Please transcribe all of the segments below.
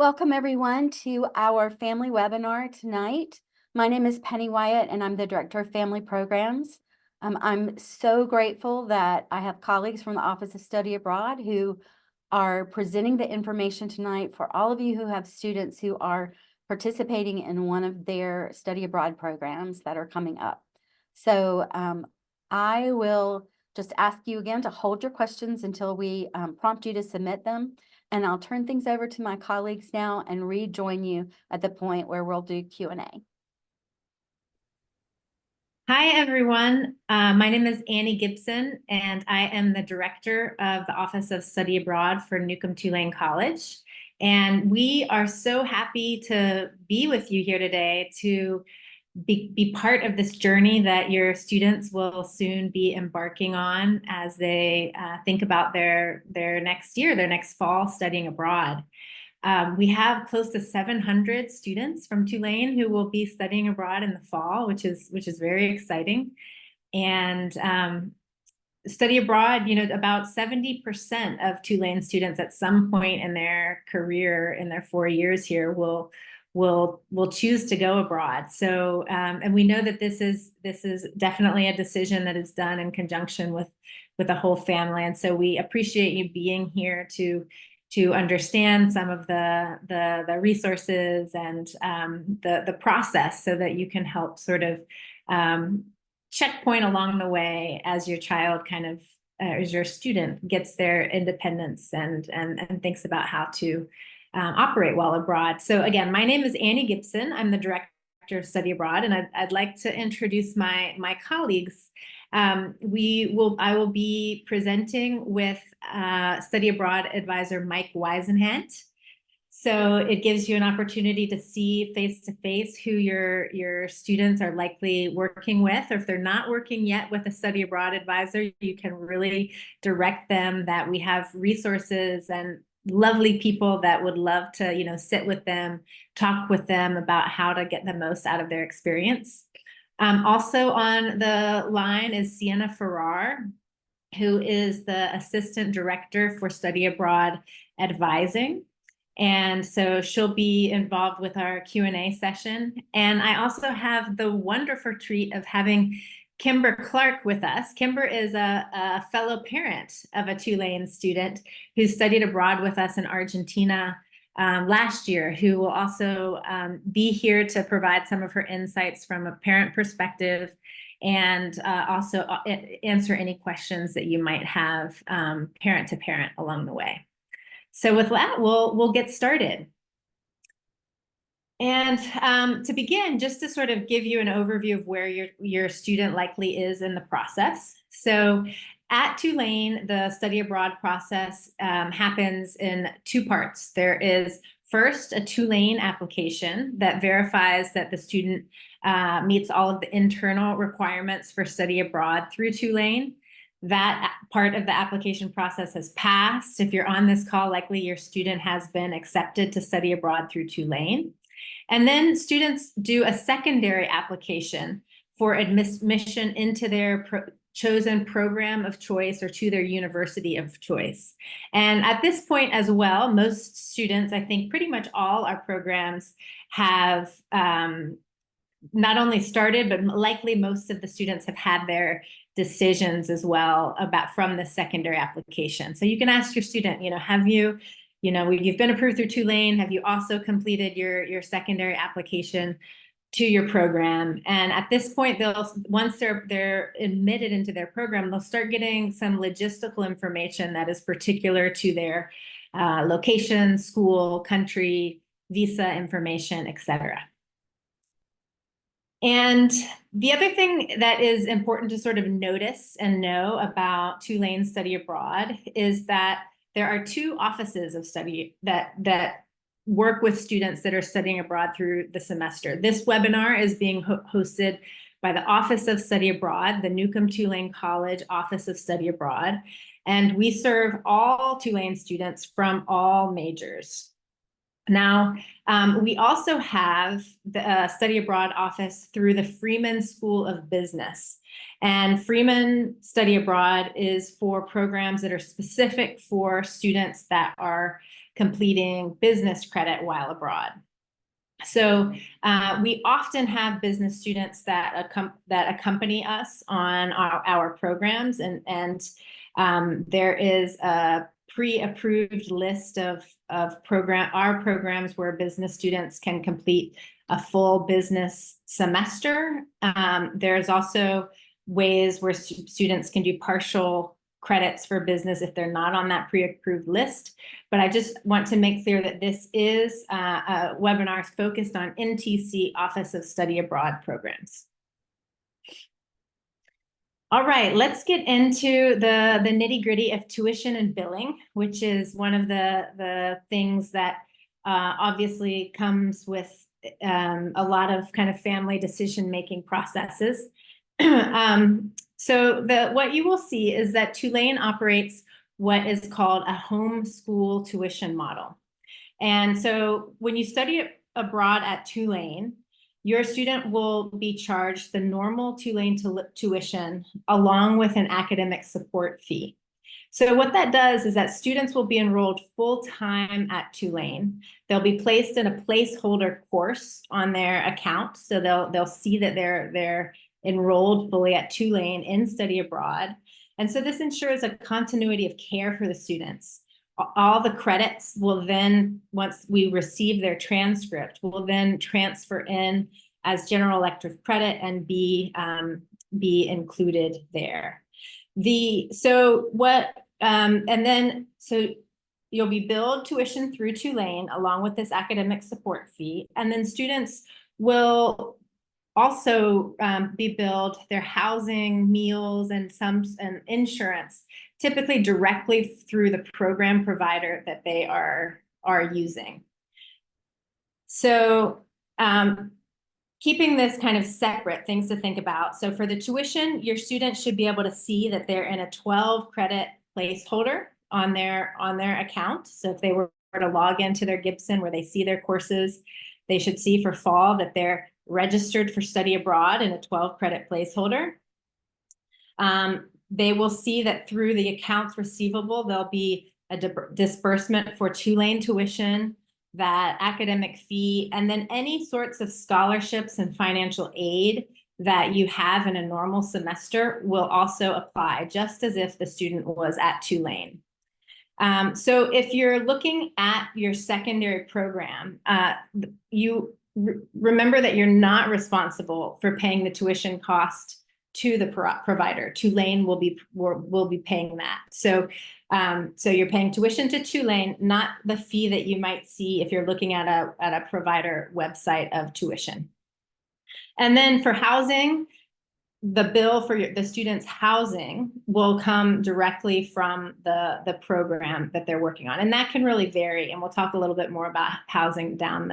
Welcome everyone to our family webinar tonight. My name is Penny Wyatt and I'm the Director of Family Programs. I'm so grateful that I have colleagues from the Office of Study Abroad who are presenting the information tonight for all of you who have students who are participating in one of their study abroad programs that are coming up. So I will just ask you again to hold your questions until we prompt you to submit them. And I'll turn things over to my colleagues now and rejoin you at the point where we'll do Q&A. Hi, everyone. My name is Annie Gibson, and I am the director of the Office of Study Abroad for Newcomb-Tulane College. And we are so happy to be with you here today to be part of this journey that your students will soon be embarking on as they think about their next year, their next fall studying abroad. We have close to 700 students from Tulane who will be studying abroad in the fall, which is very exciting. And study abroad, about 70% of Tulane students at some point in their career, in their 4 years here, will choose to go abroad. So, and we know that this is definitely a decision that is done in conjunction with the whole family. And so we appreciate you being here to understand some of the resources and the process so that you can help sort of checkpoint along the way as your child as your student gets their independence and thinks about how to operate while abroad. So again, my name is Annie Gibson. I'm the director of Study Abroad, and I'd like to introduce my colleagues. I will be presenting with Study Abroad advisor Mike Weisenhant. So it gives you an opportunity to see face-to-face who your students are likely working with, or if they're not working yet with a study abroad advisor, you can really direct them that we have resources and lovely people that would love to, sit with them, talk with them about how to get the most out of their experience. Also on the line is Siena Farrar, who is the Assistant Director for Study Abroad Advising. And so she'll be involved with our Q&A session. And I also have the wonderful treat of having Kimber Clark with us. Kimber is a fellow parent of a Tulane student who studied abroad with us in Argentina last year, who will also be here to provide some of her insights from a parent perspective and also answer any questions that you might have parent to parent along the way. So with that, we'll get started. And to begin, just to sort of give you an overview of where your student likely is in the process. So at Tulane, the study abroad process happens in two parts. There is first a Tulane application that verifies that the student meets all of the internal requirements for study abroad through Tulane. That part of the application process has passed. If you're on this call, likely your student has been accepted to study abroad through Tulane. And then students do a secondary application for admission into their chosen program of choice or to their university of choice. And at this point as well, most students, I think pretty much all our programs have not only started, but likely most of the students have had their decisions as well from the secondary application. So you can ask your student, have you, you've been approved through Tulane, have you also completed your secondary application to your program? And at this point, once they're admitted into their program, they'll start getting some logistical information that is particular to their location, school, country, visa information, etc. And the other thing that is important to sort of notice and know about Tulane Study Abroad is that there are two offices of study that work with students that are studying abroad through the semester. This webinar is being hosted by the Office of Study Abroad, the Newcomb-Tulane College Office of Study Abroad, and we serve all Tulane students from all majors. Now, we also have the study abroad office through the Freeman School of Business. And Freeman Study Abroad is for programs that are specific for students that are completing business credit while abroad. So we often have business students that accompany us on our programs, and there is a pre-approved list of our programs where business students can complete a full business semester. There's also ways where students can do partial credits for business if they're not on that pre-approved list. But I just want to make clear that this is a webinar focused on NTC Office of Study Abroad programs. All right, let's get into the nitty-gritty of tuition and billing, which is one of the things that obviously comes with a lot of kind of family decision-making processes. So what you will see is that Tulane operates what is called a homeschool tuition model. And so when you study abroad at Tulane, your student will be charged the normal Tulane tuition along with an academic support fee. So what that does is that students will be enrolled full-time at Tulane. They'll be placed in a placeholder course on their account. So they'll see that they're enrolled fully at Tulane in study abroad. And so this ensures a continuity of care for the students. All the credits will then, once we receive their transcript, will then transfer in as general elective credit and be included there. So you'll be billed tuition through Tulane along with this academic support fee, and then students will also be billed their housing, meals, and insurance, typically directly through the program provider that they are using. So keeping this kind of separate, things to think about. So for the tuition, your students should be able to see that they're in a 12 credit placeholder on their account. So if they were to log into their Gibson where they see their courses, they should see for fall that they're registered for study abroad in a 12 credit placeholder. They will see that through the accounts receivable, there'll be a disbursement for Tulane tuition, that academic fee, and then any sorts of scholarships and financial aid that you have in a normal semester will also apply, just as if the student was at Tulane. So if you're looking at your secondary program, you remember that you're not responsible for paying the tuition cost to the provider. Tulane will be paying that. So you're paying tuition to Tulane, not the fee that you might see if you're looking at a provider website of tuition. And then for housing, the bill for the student's housing will come directly from the program that they're working on. And that can really vary. And we'll talk a little bit more about housing down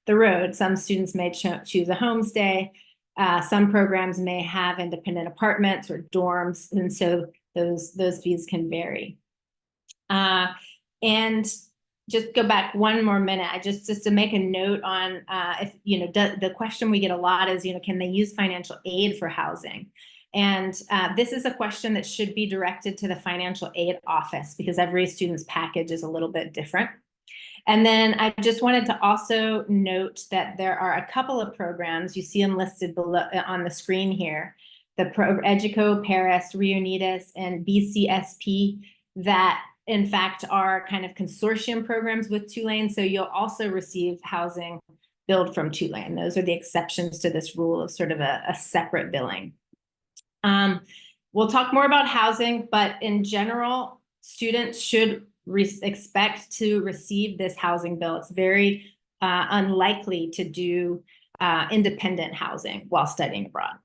the road. Some students may choose a homestay. Some programs may have independent apartments or dorms. And so those fees can vary. And just go back one more minute. Just to make a note on if the question we get a lot is can they use financial aid for housing? And this is a question that should be directed to the financial aid office because every student's package is a little bit different. And then I just wanted to also note that there are a couple of programs, you see them listed below on the screen here, the Educo, Paris, Reunitas, and BCSP that in fact are kind of consortium programs with Tulane. So you'll also receive housing billed from Tulane. Those are the exceptions to this rule of sort of a separate billing. We'll talk more about housing, but in general, students should expect to receive this housing bill. It's very unlikely to do independent housing while studying abroad.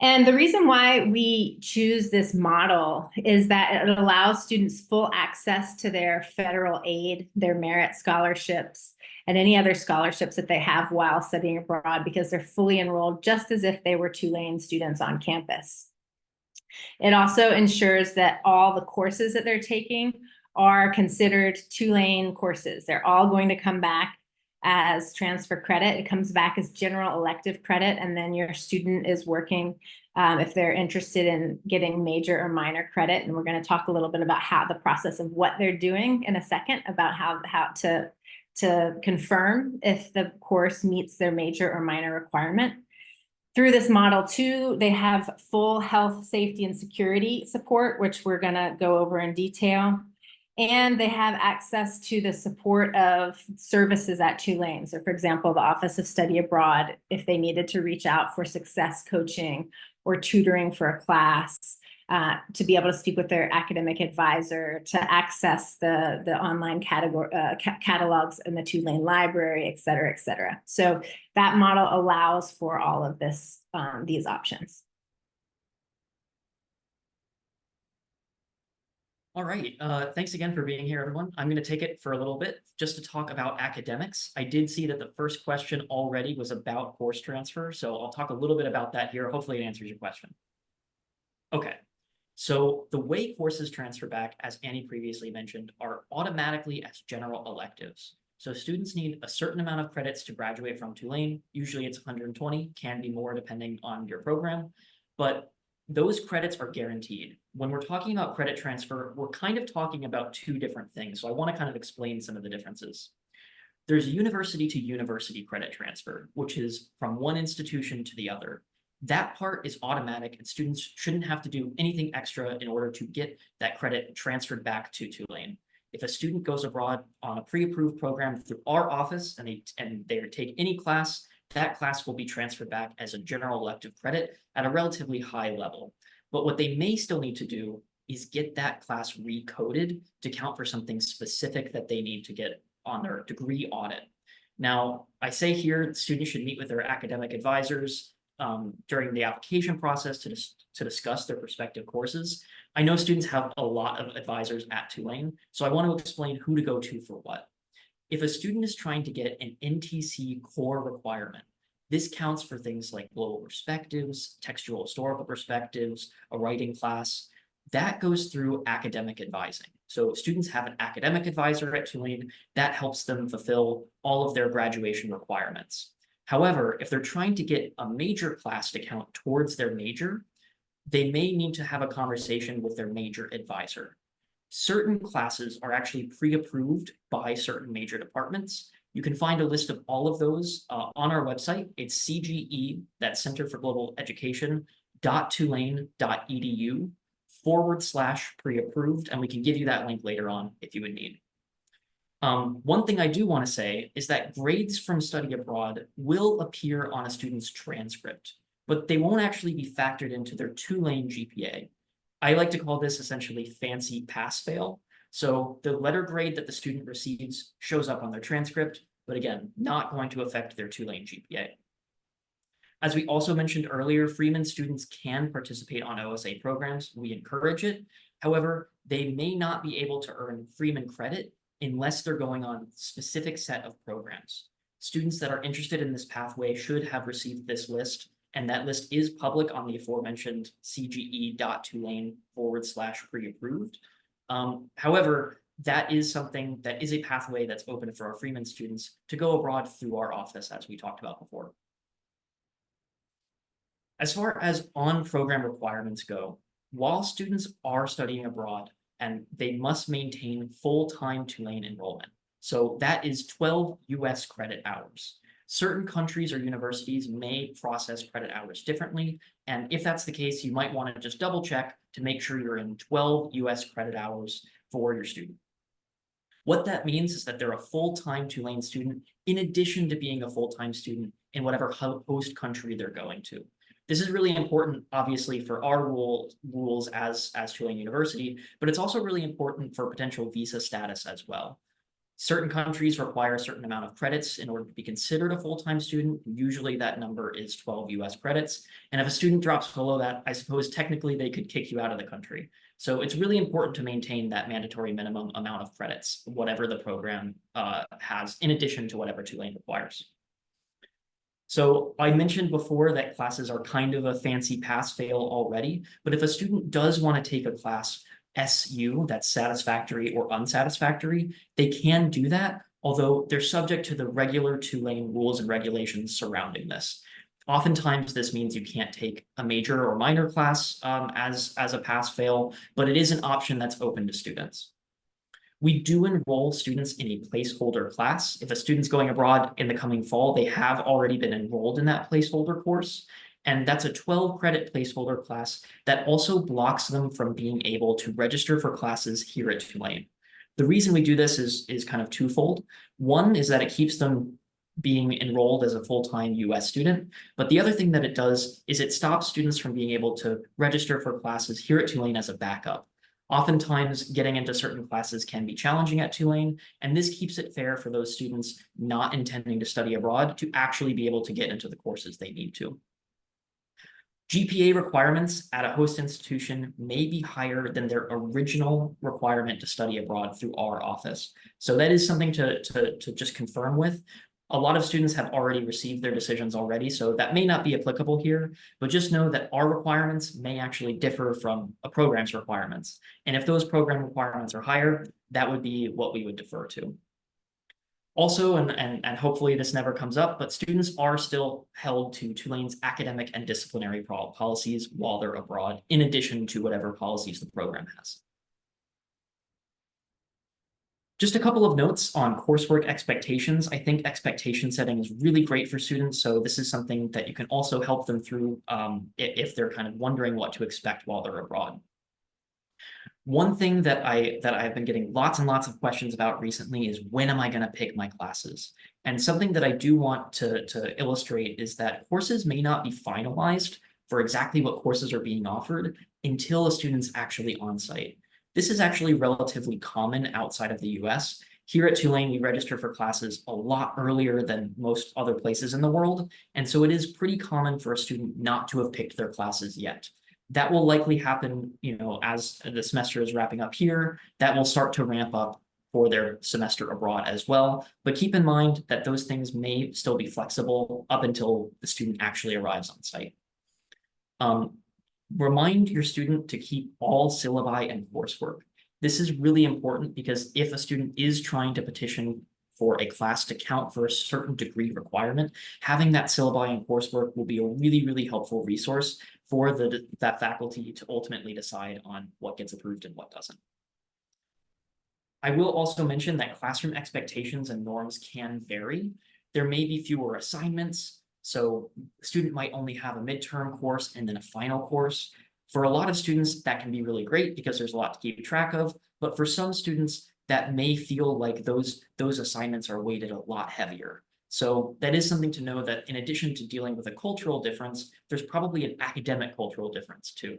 And the reason why we choose this model is that it allows students full access to their federal aid, their merit scholarships, and any other scholarships that they have while studying abroad because they're fully enrolled just as if they were Tulane students on campus. It also ensures that all the courses that they're taking are considered Tulane courses. They're all going to come back as transfer credit. It comes back as general elective credit, and then your student is working if they're interested in getting major or minor credit. And we're going to talk a little bit about how the process of what they're doing in a second, about how to confirm if the course meets their major or minor requirement. Through this model too, they have full health, safety, and security support, which we're going to go over in detail. And they have access to the support of services at Tulane. So for example, the Office of Study Abroad, if they needed to reach out for success coaching or tutoring for a class, to be able to speak with their academic advisor, to access the online catalogs in the Tulane library, et cetera, et cetera. So that model allows for all of this, these options. All right, thanks again for being here, everyone. I'm going to take it for a little bit just to talk about academics. I did see that the first question already was about course transfer, so I'll talk a little bit about that here. Hopefully it answers your question. Okay, so the way courses transfer back, as Annie previously mentioned, are automatically as general electives. So students need a certain amount of credits to graduate from Tulane. Usually it's 120, can be more depending on your program, but those credits are guaranteed. When we're talking about credit transfer, we're kind of talking about two different things. So I want to kind of explain some of the differences. There's university to university credit transfer, which is from one institution to the other. That part is automatic and students shouldn't have to do anything extra in order to get that credit transferred back to Tulane. If a student goes abroad on a pre-approved program through our office and they take any class, that class will be transferred back as a general elective credit at a relatively high level. But what they may still need to do is get that class recoded to count for something specific that they need to get on their degree audit. Now, I say here, students should meet with their academic advisors during the application process to discuss their respective courses. I know students have a lot of advisors at Tulane, so I want to explain who to go to for what. If a student is trying to get an NTC core requirement, this counts for things like global perspectives, textual historical perspectives, a writing class. That goes through academic advising. So students have an academic advisor at Tulane that helps them fulfill all of their graduation requirements. However, if they're trying to get a major class to count towards their major, they may need to have a conversation with their major advisor. Certain classes are actually pre-approved by certain major departments. You can find a list of all of those on our website. It's CGE, that's Center for Global Education, .tulane.edu/pre-approved, and we can give you that link later on if you would need. One thing I do want to say is that grades from study abroad will appear on a student's transcript, but they won't actually be factored into their Tulane GPA. I like to call this essentially fancy pass-fail. So the letter grade that the student receives shows up on their transcript, but again, not going to affect their Tulane GPA. As we also mentioned earlier, Freeman students can participate on OSA programs. We encourage it. However, they may not be able to earn Freeman credit unless they're going on a specific set of programs. Students that are interested in this pathway should have received this list, and that list is public on the aforementioned cge.tulane/pre-approved. However, that is something that is a pathway that's open for our Freeman students to go abroad through our office, as we talked about before. As far as on-program requirements go, while students are studying abroad, and they must maintain full-time Tulane enrollment, so that is 12 US credit hours. Certain countries or universities may process credit hours differently, and if that's the case, you might want to just double check to make sure you're in 12 US credit hours for your student. What that means is that they're a full-time Tulane student in addition to being a full-time student in whatever host country they're going to. This is really important, obviously, for our rules as Tulane University, but it's also really important for potential visa status as well. Certain countries require a certain amount of credits in order to be considered a full-time student. Usually that number is 12 US credits. And if a student drops below that, I suppose technically they could kick you out of the country. So it's really important to maintain that mandatory minimum amount of credits, whatever the program has, in addition to whatever Tulane requires. So I mentioned before that classes are kind of a fancy pass-fail already, but if a student does want to take a class SU, that's satisfactory or unsatisfactory, they can do that, although they're subject to the regular Tulane rules and regulations surrounding this. Oftentimes, this means you can't take a major or minor class as a pass-fail, but it is an option that's open to students. We do enroll students in a placeholder class. If a student's going abroad in the coming fall, they have already been enrolled in that placeholder course. And that's a 12-credit placeholder class that also blocks them from being able to register for classes here at Tulane. The reason we do this is kind of twofold. One is that it keeps them being enrolled as a full-time US student. But the other thing that it does is it stops students from being able to register for classes here at Tulane as a backup. Oftentimes, getting into certain classes can be challenging at Tulane, and this keeps it fair for those students not intending to study abroad to actually be able to get into the courses they need to. GPA requirements at a host institution may be higher than their original requirement to study abroad through our office. So that is something to just confirm with. A lot of students have already received their decisions already, so that may not be applicable here, but just know that our requirements may actually differ from a program's requirements. And if those program requirements are higher, that would be what we would defer to. Also, and hopefully this never comes up, but students are still held to Tulane's academic and disciplinary policies while they're abroad, in addition to whatever policies the program has. Just a couple of notes on coursework expectations. I think expectation setting is really great for students. So this is something that you can also help them through if they're kind of wondering what to expect while they're abroad. One thing that I've been getting lots and lots of questions about recently is when am I going to pick my classes? And something that I do want to illustrate is that courses may not be finalized for exactly what courses are being offered until a student's actually on site. This is actually relatively common outside of the US. Here at Tulane, we register for classes a lot earlier than most other places in the world. And so it is pretty common for a student not to have picked their classes yet. That will likely happen, as the semester is wrapping up here. That will start to ramp up for their semester abroad as well. But keep in mind that those things may still be flexible up until the student actually arrives on site. Remind your student to keep all syllabi and coursework. This is really important because if a student is trying to petition for a class to count for a certain degree requirement, having that syllabi and coursework will be a really, really helpful resource for that faculty to ultimately decide on what gets approved and what doesn't. I will also mention that classroom expectations and norms can vary. There may be fewer assignments, so a student might only have a midterm course and then a final course. For a lot of students, that can be really great because there's a lot to keep track of, but for some students, that may feel like those assignments are weighted a lot heavier. So that is something to know, that in addition to dealing with a cultural difference, there's probably an academic cultural difference too.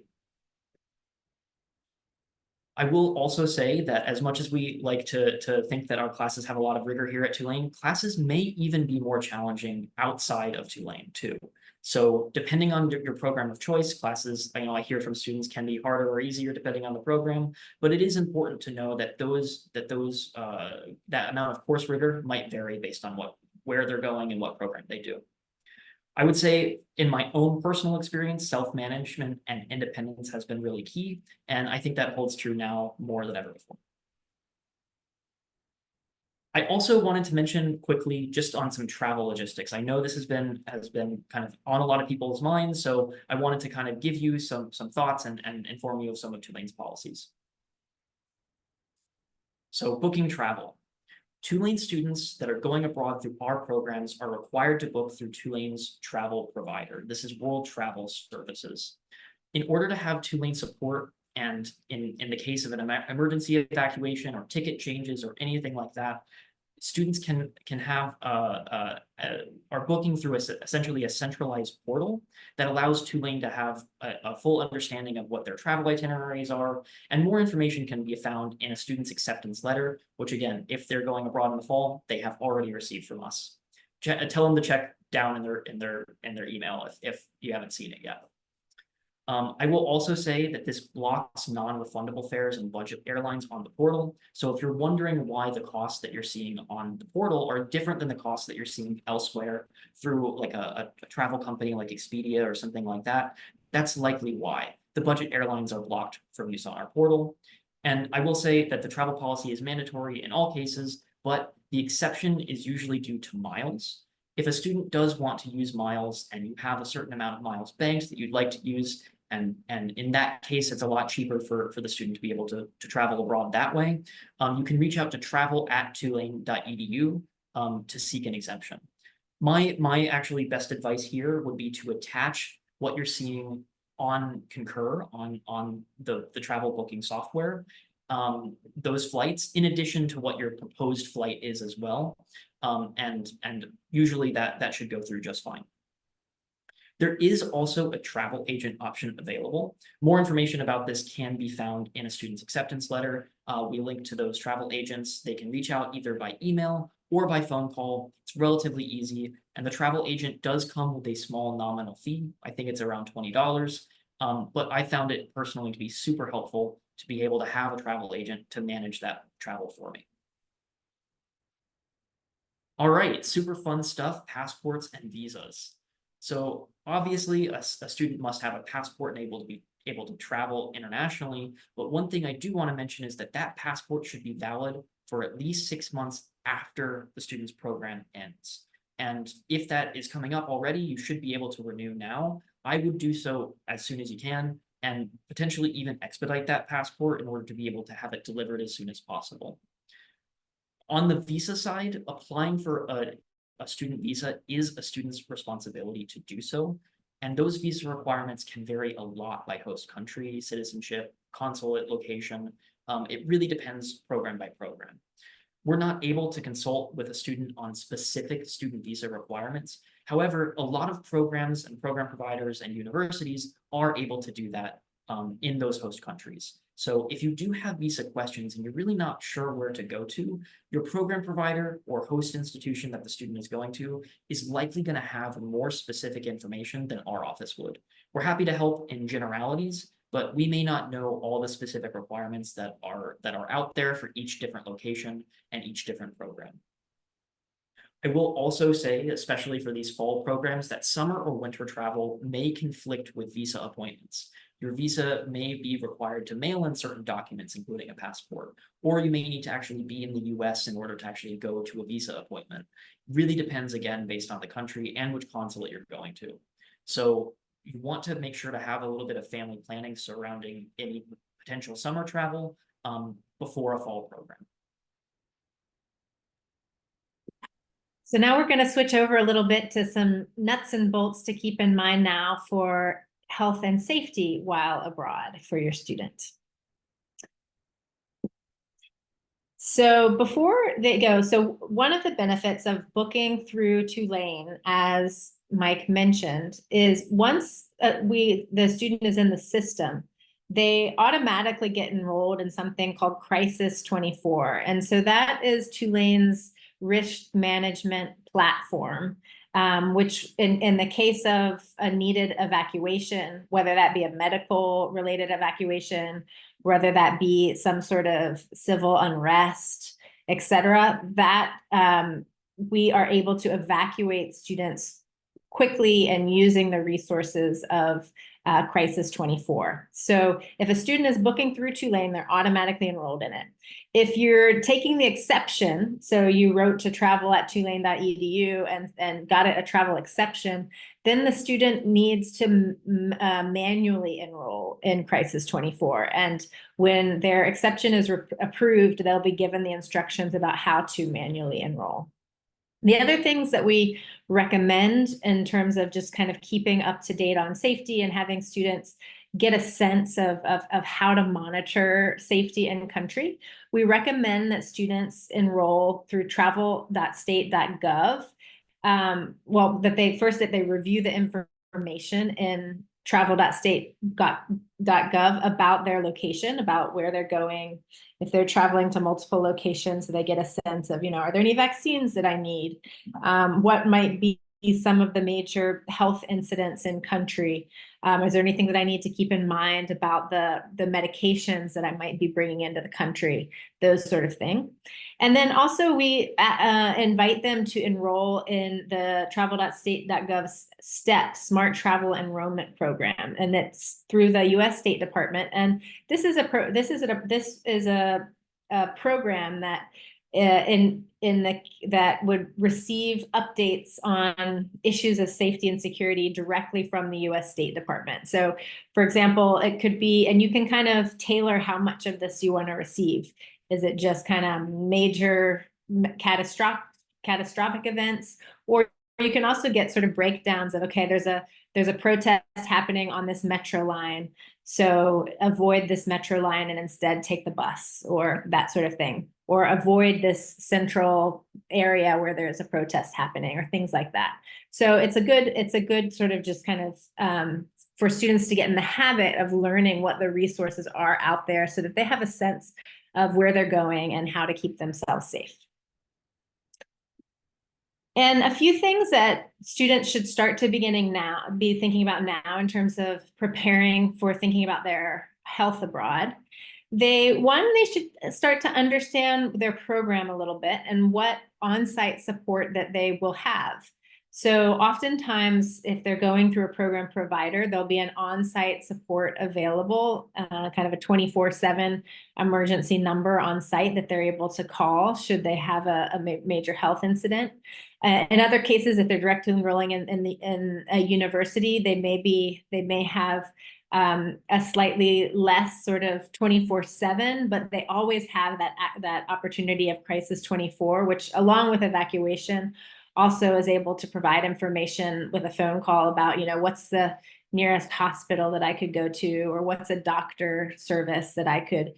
I will also say that as much as we like to think that our classes have a lot of rigor here at Tulane, classes may even be more challenging outside of Tulane too. So depending on your program of choice, classes, I hear from students, can be harder or easier depending on the program, but it is important to know that that amount of course rigor might vary based on where they're going and what program they do. I would say in my own personal experience, self-management and independence has been really key. And I think that holds true now more than ever before. I also wanted to mention quickly just on some travel logistics. I know this has been kind of on a lot of people's minds, so I wanted to kind of give you some thoughts and inform you of some of Tulane's policies. So booking travel. Tulane students that are going abroad through our programs are required to book through Tulane's travel provider. This is World Travel Services. In order to have Tulane support, and in the case of an emergency evacuation or ticket changes or anything like that, students can have are booking through essentially a centralized portal that allows Tulane to have a full understanding of what their travel itineraries are, and more information can be found in a student's acceptance letter, which again, if they're going abroad in the fall, they have already received from us. Tell them to check down in their email if you haven't seen it yet. I will also say that this blocks non-refundable fares and budget airlines on the portal. So if you're wondering why the costs that you're seeing on the portal are different than the costs that you're seeing elsewhere through like a travel company like Expedia or something like that, that's likely why. The budget airlines are blocked from use on our portal. And I will say that the travel policy is mandatory in all cases, but the exception is usually due to miles. If a student does want to use miles and you have a certain amount of miles banked that you'd like to use, and in that case, it's a lot cheaper for the student to be able to travel abroad that way. You can reach out to travel@tulane.edu to seek an exemption. My actually best advice here would be to attach what you're seeing on Concur on the travel booking software, those flights, in addition to what your proposed flight is as well. And usually that should go through just fine. There is also a travel agent option available. More information about this can be found in a student's acceptance letter. We link to those travel agents. They can reach out either by email or by phone call. It's relatively easy. And the travel agent does come with a small nominal fee. I think it's around $20. But I found it personally to be super helpful to be able to have a travel agent to manage that travel for me. All right, super fun stuff, passports and visas. So obviously a student must have a passport and be able to travel internationally. But one thing I do want to mention is that passport should be valid for at least 6 months after the student's program ends. And if that is coming up already, you should be able to renew now. I would do so as soon as you can and potentially even expedite that passport in order to be able to have it delivered as soon as possible. On the visa side, applying for a student visa is a student's responsibility to do so. And those visa requirements can vary a lot by host country, citizenship, consulate location. It really depends program by program. We're not able to consult with a student on specific student visa requirements. However, a lot of programs and program providers and universities are able to do that in those host countries. So if you do have visa questions and you're really not sure where to go to, your program provider or host institution that the student is going to is likely going to have more specific information than our office would. We're happy to help in generalities, but we may not know all the specific requirements that are out there for each different location and each different program. I will also say, especially for these fall programs, that summer or winter travel may conflict with visa appointments. Your visa may be required to mail in certain documents, including a passport, or you may need to actually be in the US in order to actually go to a visa appointment. Really depends, again, based on the country and which consulate you're going to. So you want to make sure to have a little bit of family planning surrounding any potential summer travel before a fall program. So now we're going to switch over a little bit to some nuts and bolts to keep in mind now for health and safety while abroad for your student. So before they go, so one of the benefits of booking through Tulane, as Mike mentioned, is once the student is in the system, they automatically get enrolled in something called Crisis 24. And so that is Tulane's risk management platform, which in the case of a needed evacuation, whether that be a medical related evacuation, whether that be some sort of civil unrest, et cetera, that we are able to evacuate students quickly and using the resources of Crisis 24. So if a student is booking through Tulane, they're automatically enrolled in it. If you're taking the exception, so you wrote to travel@tulane.edu and got a travel exception, then the student needs to manually enroll in Crisis 24. And when their exception is approved, they'll be given the instructions about how to manually enroll. The other things that we recommend in terms of just kind of keeping up to date on safety and having students get a sense of how to monitor safety in country, we recommend that students enroll through travel.state.gov. Well, that they review the information in travel.state.gov about their location, about where they're going. If they're traveling to multiple locations, so they get a sense of, are there any vaccines that I need? What might be some of the major health incidents in country? Is there anything that I need to keep in mind about the medications that I might be bringing into the country? Those sort of thing. And then also we invite them to enroll in the travel.state.gov STEP, Smart Travel Enrollment Program, and it's through the U.S. State Department. And this is a program that that would receive updates on issues of safety and security directly from the U.S. State Department. So, for example, it could be, and you can kind of tailor how much of this you want to receive. Is it just kind of major catastrophic events, or you can also get sort of breakdowns of, okay, there's a protest happening on this metro line, so avoid this metro line and instead take the bus, or that sort of thing, or avoid this central area where there's a protest happening, or things like that. So it's a good sort of just kind of for students to get in the habit of learning what the resources are out there, so that they have a sense of where they're going and how to keep themselves safe. And a few things that students should start to be thinking about now in terms of preparing for thinking about their health abroad. They should start to understand their program a little bit and what on-site support that they will have. So oftentimes, if they're going through a program provider, there'll be an on-site support available, kind of a 24/7 emergency number on site that they're able to call should they have a major health incident. In other cases, if they're directly enrolling in a university, they may have a slightly less sort of 24/7, but they always have that opportunity of crisis 24, which, along with evacuation, also is able to provide information with a phone call about, what's the nearest hospital that I could go to, or what's a doctor service that I could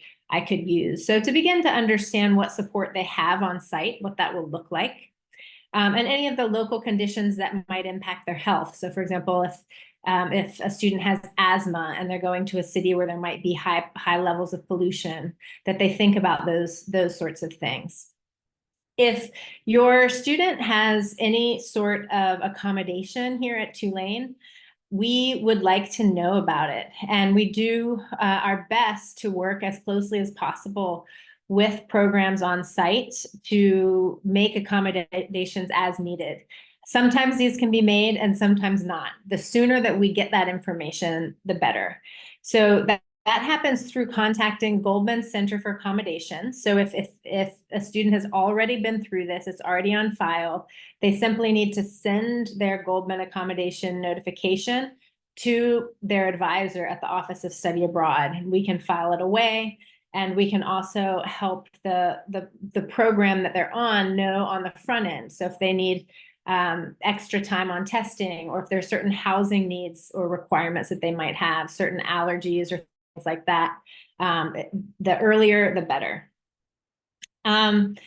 use. So to begin to understand what support they have on site, what that will look like, and any of the local conditions that might impact their health. So, for example, if a student has asthma and they're going to a city where there might be high levels of pollution, that they think about those sorts of things. If your student has any sort of accommodation here at Tulane, we would like to know about it. And we do our best to work as closely as possible with programs on site to make accommodations as needed. Sometimes these can be made and sometimes not. The sooner that we get that information, the better. So that happens through contacting Goldman Center for Accommodations. So if a student has already been through this, it's already on file, they simply need to send their Goldman accommodation notification to their advisor at the Office of Study Abroad, and we can file it away. And we can also help the program that they're on know on the front end. So if they need extra time on testing, or if there's certain housing needs or requirements that they might have, certain allergies or things like that, the earlier, the better. And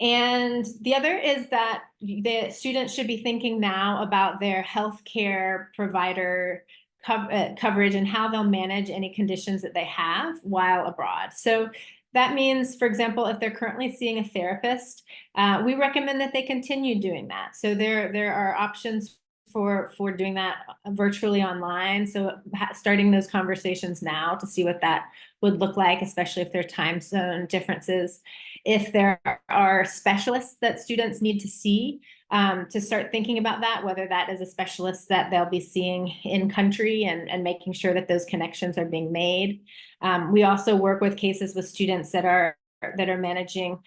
the other is that the students should be thinking now about their healthcare provider coverage and how they'll manage any conditions that they have while abroad. So that means, for example, if they're currently seeing a therapist, we recommend that they continue doing that. So there are options for doing that virtually online. So starting those conversations now to see what that would look like, especially if there are time zone differences. If there are specialists that students need to see, to start thinking about that, whether that is a specialist that they'll be seeing in country, and making sure that those connections are being made. We also work with cases with students that are managing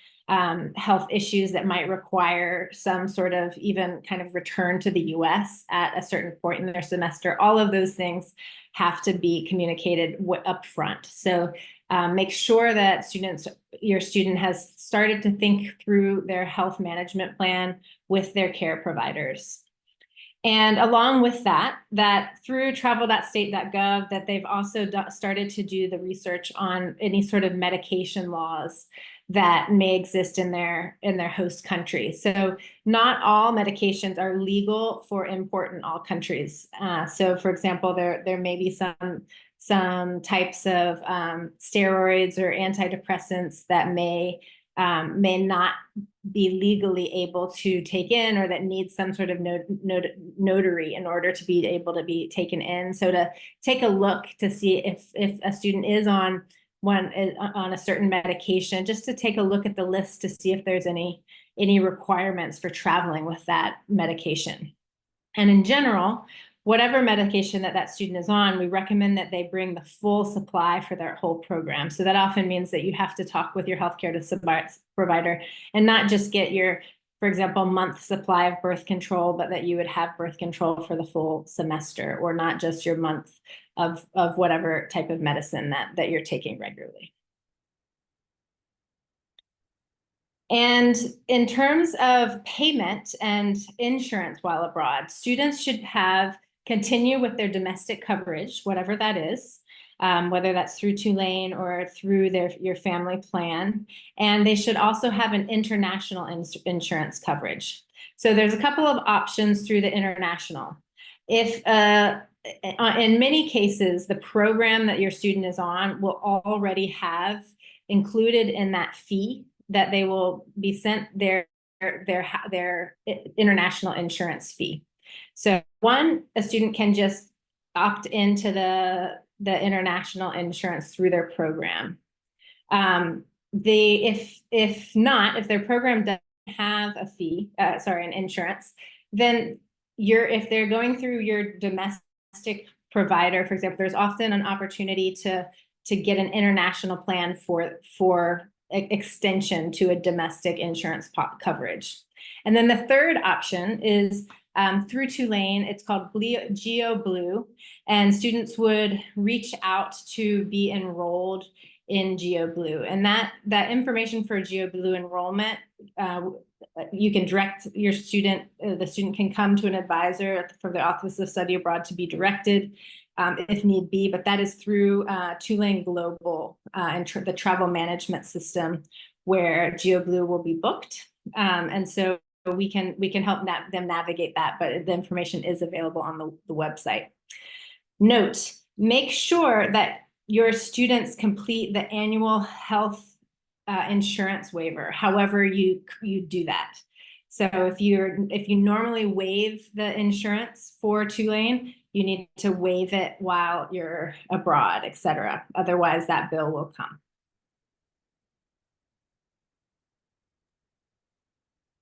health issues that might require some sort of even kind of return to the US at a certain point in their semester. All of those things have to be communicated up front. So make sure that your student has started to think through their health management plan with their care providers. And along with that through travel.state.gov, that they've also started to do the research on any sort of medication laws that may exist in their host country. So not all medications are legal for import in all countries. So for example, there may be some types of steroids or antidepressants that may may not be legally able to take in, or that needs some sort of notary in order to be able to be taken in. So to take a look to see if a student is on a certain medication, just to take a look at the list to see if there's any requirements for traveling with that medication. And in general, whatever medication that student is on, we recommend that they bring the full supply for their whole program. So that often means that you have to talk with your healthcare provider and not just get your, for example, month supply of birth control, but that you would have birth control for the full semester, or not just your month of whatever type of medicine that you're taking regularly. And in terms of payment and insurance while abroad, students should continue with their domestic coverage, whatever that is, whether that's through Tulane or through your family plan. And they should also have an international insurance coverage. So there's a couple of options through the international. If in many cases, the program that your student is on will already have included in that fee that they will be sent their international insurance fee. So a student can just opt into the international insurance through their program. If their program doesn't have a fee, an insurance, then if they're going through your domestic provider, for example, there's often an opportunity to get an international plan for extension to a domestic insurance coverage. And then the third option is through Tulane. It's called GeoBlue, and students would reach out to be enrolled in GeoBlue. And that information for GeoBlue enrollment, you can direct your student, the student can come to an advisor from the Office of Study Abroad to be directed if need be, but that is through Tulane Global and the travel management system, where GeoBlue will be booked. And so we can help them navigate that, but the information is available on the website. Note, make sure that your students complete the annual health insurance waiver, however you do that. So if you normally waive the insurance for Tulane, you need to waive it while you're abroad, etc. Otherwise, that bill will come.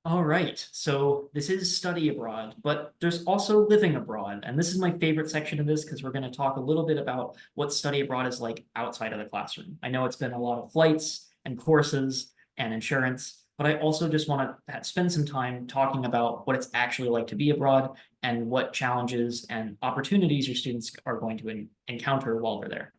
All right, so this is study abroad, but there's also living abroad. And this is my favorite section of this, because we're going to talk a little bit about what study abroad is like outside of the classroom. I know it's been a lot of flights and courses and insurance, but I also just want to spend some time talking about what it's actually like to be abroad and what challenges and opportunities your students are going to encounter while they're there.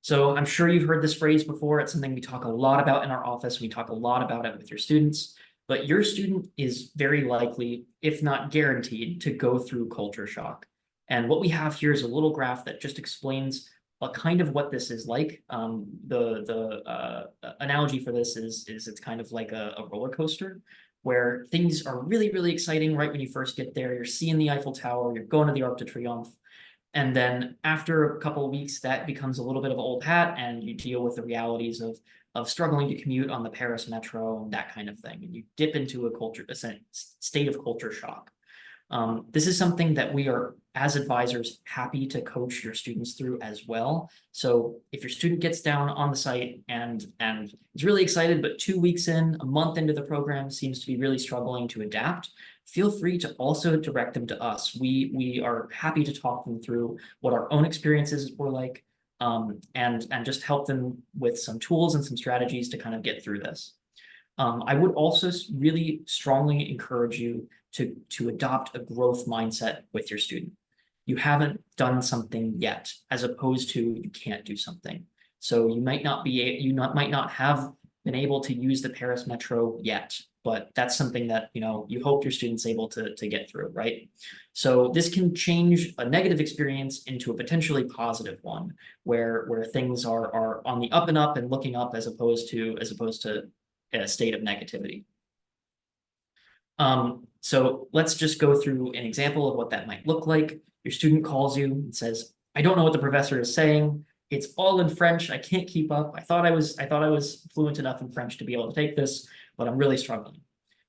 So I'm sure you've heard this phrase before. It's something we talk a lot about in our office. We talk a lot about it with your students, but your student is very likely, if not guaranteed, to go through culture shock. And what we have here is a little graph that just explains a kind of what this is like. The analogy for this is it's kind of like a roller coaster, where things are really, really exciting right when you first get there. You're seeing the Eiffel Tower, you're going to the Arc de Triomphe. And then after a couple of weeks, that becomes a little bit of old hat, and you deal with the realities of struggling to commute on the Paris metro and that kind of thing. And you dip into a state of culture shock. This is something that we are, as advisors, happy to coach your students through as well. So if your student gets down on the site and is really excited, but 2 weeks in, a month into the program, seems to be really struggling to adapt, feel free to also direct them to us. We are happy to talk them through what our own experiences were like, and just help them with some tools and some strategies to kind of get through this. I would also really strongly encourage you to adopt a growth mindset with your student. You haven't done something yet, as opposed to you can't do something. So you might not have been able to use the Paris metro yet, but that's something that you hope your student's able to get through, right? So this can change a negative experience into a potentially positive one, where things are on the up and up and looking up, as opposed to a state of negativity. So let's just go through an example of what that might look like. Your student calls you and says, "I don't know what the professor is saying. It's all in French. I can't keep up. I thought I was fluent enough in French to be able to take this, but I'm really struggling.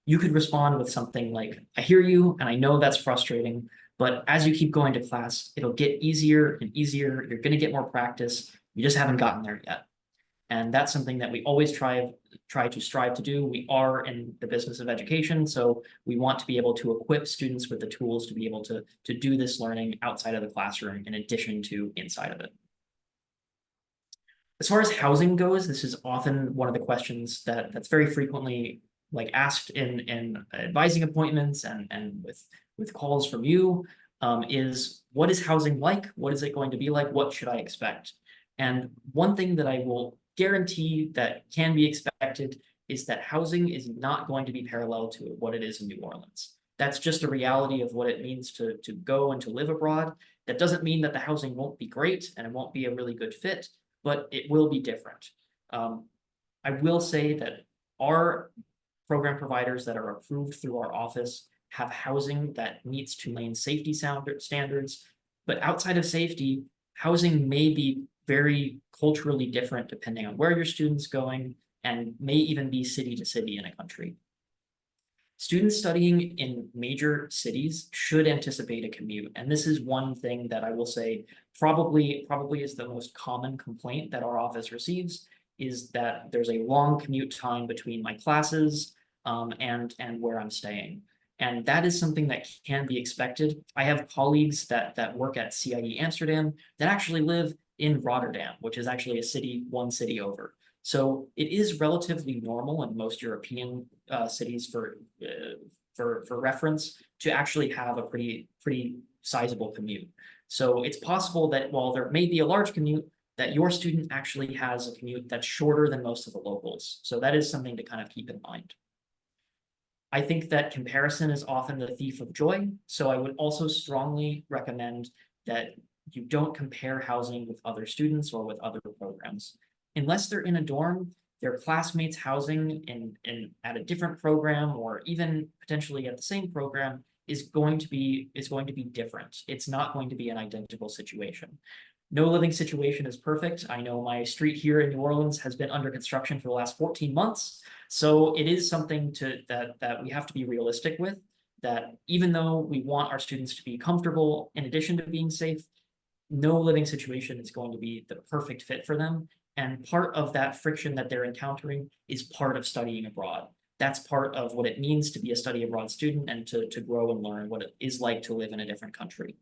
You could respond with something like, I hear you, and I know that's frustrating, but as you keep going to class, it'll get easier and easier. You're going to get more practice. You just haven't gotten there yet. And that's something that we always try to strive to do. We are in the business of education, so we want to be able to equip students with the tools to be able to do this learning outside of the classroom in addition to inside of it. As far as housing goes, this is often one of the questions that's very frequently like asked in advising appointments and with calls from you, is what is housing like? What is it going to be like? What should I expect? And one thing that I will guarantee that can be expected is that housing is not going to be parallel to what it is in New Orleans. That's just a reality of what it means to go and to live abroad. That doesn't mean that the housing won't be great and it won't be a really good fit, but it will be different. I will say that our program providers that are approved through our office have housing that meets Tulane safety standards, but outside of safety, housing may be very culturally different depending on where your student's going and may even be city to city in a country. Students studying in major cities should anticipate a commute. And this is one thing that I will say probably is the most common complaint that our office receives, is that there's a long commute time between my classes and where I'm staying. And that is something that can be expected. I have colleagues that work at CIE Amsterdam that actually live in Rotterdam, which is actually one city over. So it is relatively normal in most European cities for reference to actually have a pretty sizable commute. So it's possible that while there may be a large commute, that your student actually has a commute that's shorter than most of the locals. So that is something to kind of keep in mind. I think that comparison is often the thief of joy. So I would also strongly recommend that you don't compare housing with other students or with other programs. Unless they're in a dorm, their classmates' housing at a different program or even potentially at the same program is going to be different. It's not going to be an identical situation. No living situation is perfect. I know my street here in New Orleans has been under construction for the last 14 months. So it is something that we have to be realistic with, that even though we want our students to be comfortable in addition to being safe, no living situation is going to be the perfect fit for them. And part of that friction that they're encountering is part of studying abroad. That's part of what it means to be a study abroad student and to grow and learn what it is like to live in a different country.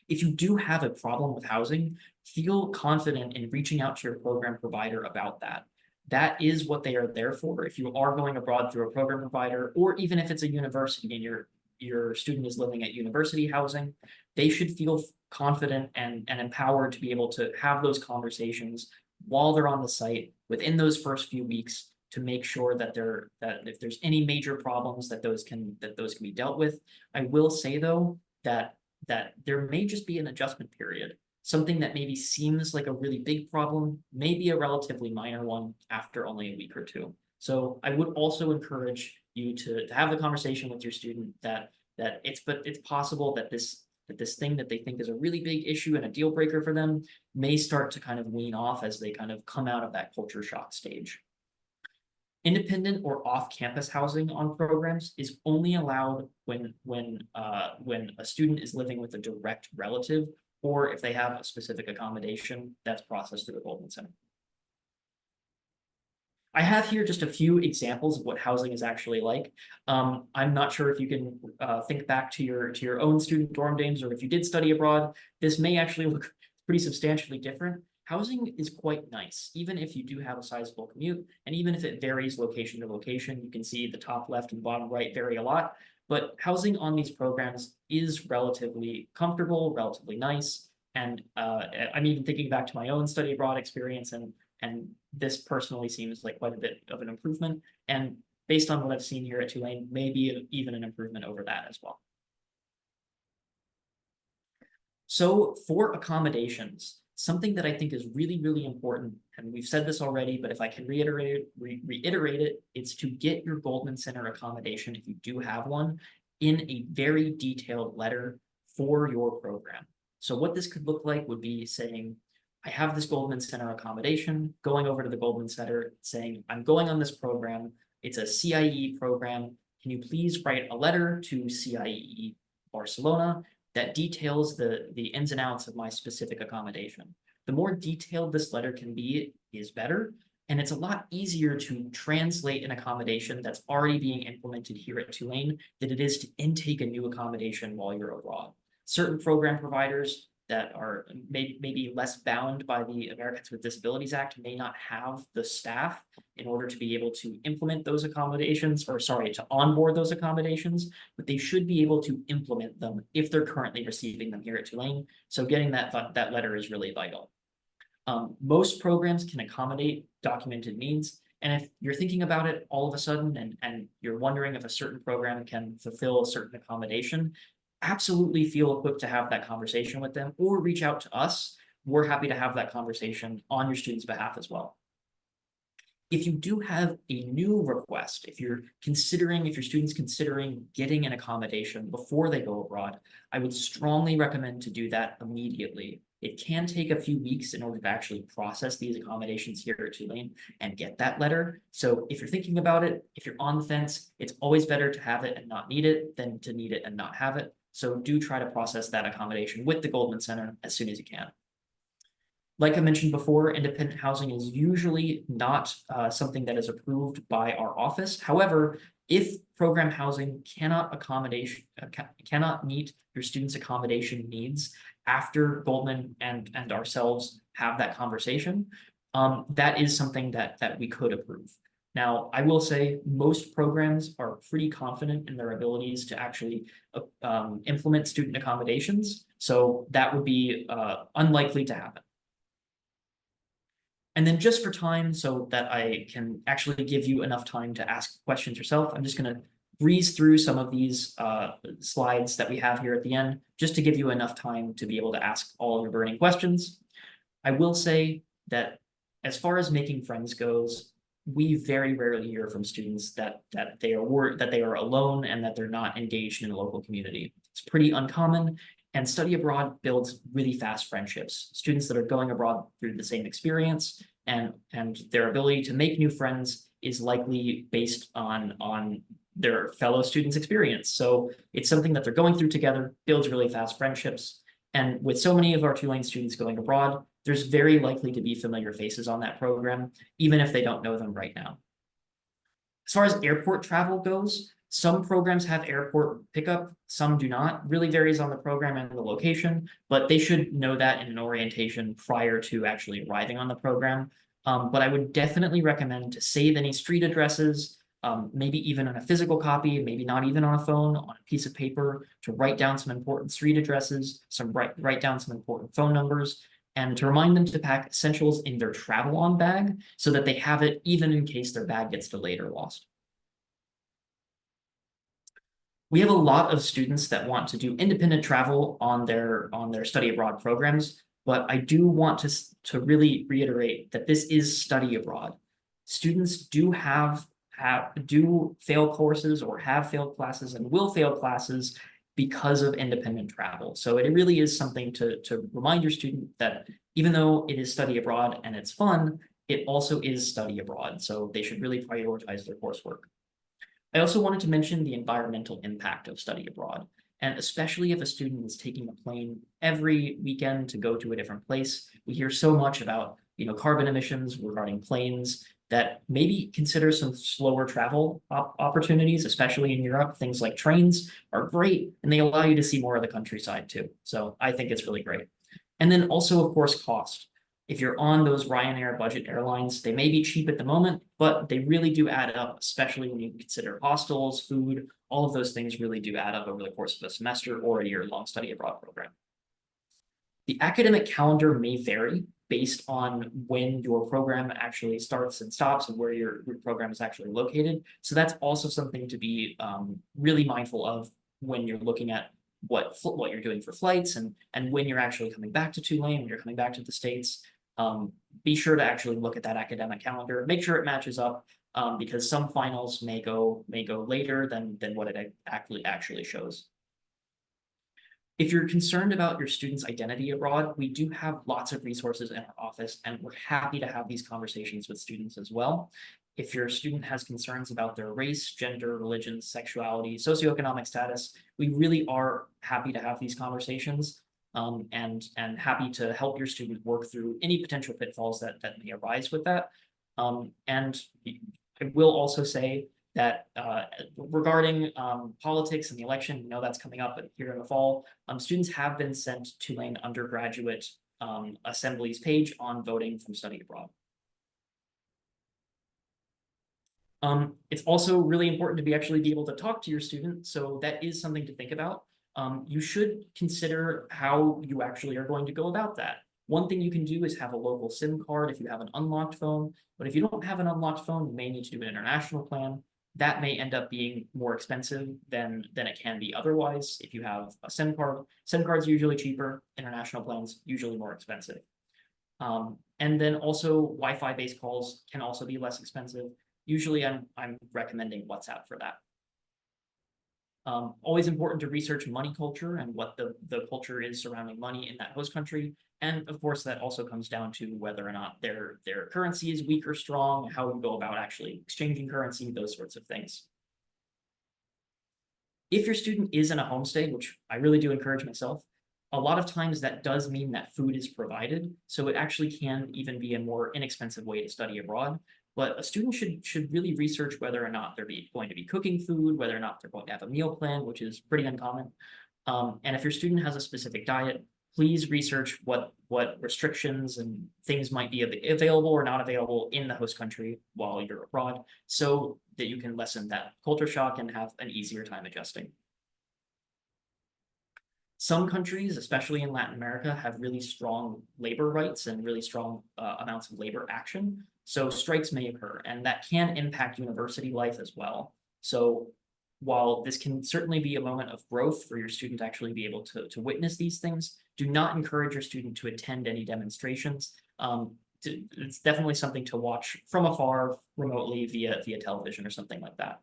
If you do have a problem with housing, feel confident in reaching out to your program provider about that. That is what they are there for. If you are going abroad through a program provider, or even if it's a university and your student is living at university housing, they should feel confident and empowered to be able to have those conversations while they're on the site within those first few weeks to make sure that if there's any major problems that those can be dealt with. I will say though that there may just be an adjustment period. Something that maybe seems like a really big problem may be a relatively minor one after only a week or two. So I would also encourage you to have the conversation with your student that it's possible that this thing that they think is a really big issue and a deal breaker for them may start to kind of wean off as they kind of come out of that culture shock stage. Independent or off-campus housing on programs is only allowed when a student is living with a direct relative, or if they have a specific accommodation that's processed through the Goldman Center. I have here just a few examples of what housing is actually like. I'm not sure if you can think back to your own student dorm days, or if you did study abroad, this may actually look pretty substantially different. Housing is quite nice, even if you do have a sizable commute, and even if it varies location to location. You can see the top left and bottom right vary a lot, but housing on these programs is relatively comfortable, relatively nice. And I'm even thinking back to my own study abroad experience, and this personally seems like quite a bit of an improvement. And based on what I've seen here at Tulane, maybe even an improvement over that as well. So for accommodations, something that I think is really, really important, and we've said this already, but if I can reiterate it, it's to get your Goldman Center accommodation, if you do have one, in a very detailed letter for your program. So what this could look like would be saying, I have this Goldman Center accommodation, going over to the Goldman Center saying, I'm going on this program. It's a CIE program. Can you please write a letter to CIE Barcelona that details the ins and outs of my specific accommodation? The more detailed this letter can be is better. And it's a lot easier to translate an accommodation that's already being implemented here at Tulane than it is to intake a new accommodation while you're abroad. Certain program providers that are maybe less bound by the Americans with Disabilities Act may not have the staff in order to be able to implement those accommodations, or sorry, to onboard those accommodations, but they should be able to implement them if they're currently receiving them here at Tulane. So getting that letter is really vital. Most programs can accommodate documented needs. And if you're thinking about it all of a sudden and you're wondering if a certain program can fulfill a certain accommodation, absolutely feel equipped to have that conversation with them or reach out to us. We're happy to have that conversation on your student's behalf as well. If you do have a new request, if your student's considering getting an accommodation before they go abroad, I would strongly recommend to do that immediately. It can take a few weeks in order to actually process these accommodations here at Tulane and get that letter. So if you're thinking about it, if you're on the fence, it's always better to have it and not need it than to need it and not have it. So do try to process that accommodation with the Goldman Center as soon as you can. Like I mentioned before, independent housing is usually not something that is approved by our office. However, if program housing cannot meet your students' accommodation needs after Goldman and ourselves have that conversation, that is something that we could approve. Now, I will say most programs are pretty confident in their abilities to actually implement student accommodations, so that would be unlikely to happen. And then just for time, so that I can actually give you enough time to ask questions yourself, I'm just going to breeze through some of these slides that we have here at the end, just to give you enough time to be able to ask all of your burning questions. I will say that as far as making friends goes, we very rarely hear from students that they are alone and that they're not engaged in a local community. It's pretty uncommon. And study abroad builds really fast friendships. Students that are going abroad through the same experience and their ability to make new friends is likely based on their fellow students' experience. So it's something that they're going through together, builds really fast friendships. And with so many of our Tulane students going abroad, there's very likely to be familiar faces on that program, even if they don't know them right now. As far as airport travel goes, some programs have airport pickup, some do not. Really varies on the program and the location, but they should know that in an orientation prior to actually arriving on the program. But I would definitely recommend to save any street addresses, maybe even on a physical copy, maybe not even on a phone, on a piece of paper, to write down some important street addresses, write down some important phone numbers, and to remind them to pack essentials in their travel-on bag so that they have it even in case their bag gets delayed or lost. We have a lot of students that want to do independent travel on their study abroad programs, but I do want to really reiterate that this is study abroad. Students do fail courses or have failed classes and will fail classes because of independent travel. So it really is something to remind your student that even though it is study abroad and it's fun, it also is study abroad. So they should really prioritize their coursework. I also wanted to mention the environmental impact of study abroad, and especially if a student is taking a plane every weekend to go to a different place. We hear so much about, carbon emissions regarding planes, that maybe consider some slower travel opportunities, especially in Europe. Things like trains are great, and they allow you to see more of the countryside too. So I think it's really great. And then also, of course, cost. If you're on those Ryanair budget airlines, they may be cheap at the moment, but they really do add up, especially when you consider hostels, food, all of those things really do add up over the course of a semester or a year-long study abroad program. The academic calendar may vary based on when your program actually starts and stops and where your program is actually located. So that's also something to be really mindful of when you're looking at what you're doing for flights and when you're actually coming back to Tulane, when you're coming back to the States. Be sure to actually look at that academic calendar, make sure it matches up, because some finals may go later than what it actually shows. If you're concerned about your student's identity abroad, we do have lots of resources in our office, and we're happy to have these conversations with students as well. If your student has concerns about their race, gender, religion, sexuality, socioeconomic status, we really are happy to have these conversations, and happy to help your student work through any potential pitfalls that may arise with that. And I will also say that regarding politics and the election, we know that's coming up here in the fall. Students have been sent to Tulane undergraduate assemblies page on voting from study abroad. It's also really important to actually be able to talk to your student, so that is something to think about. You should consider how you actually are going to go about that. One thing you can do is have a local SIM card if you have an unlocked phone, but if you don't have an unlocked phone, you may need to do an international plan. That may end up being more expensive than it can be otherwise. If you have a SIM card, SIM cards are usually cheaper, international plans usually more expensive. And then also Wi-Fi based calls can also be less expensive. Usually I'm recommending WhatsApp for that. Always important to research money culture and what the culture is surrounding money in that host country. And of course, that also comes down to whether or not their currency is weak or strong, how we go about actually exchanging currency, those sorts of things. If your student is in a homestay, which I really do encourage myself, a lot of times that does mean that food is provided. So it actually can even be a more inexpensive way to study abroad. But a student should really research whether or not they're going to be cooking food, whether or not they're going to have a meal plan, which is pretty uncommon. And if your student has a specific diet, please research what restrictions and things might be available or not available in the host country while you're abroad, so that you can lessen that culture shock and have an easier time adjusting. Some countries, especially in Latin America, have really strong labor rights and really strong amounts of labor action. So strikes may occur, and that can impact university life as well. So while this can certainly be a moment of growth for your student to actually be able to witness these things, do not encourage your student to attend any demonstrations. It's definitely something to watch from afar, remotely via television or something like that.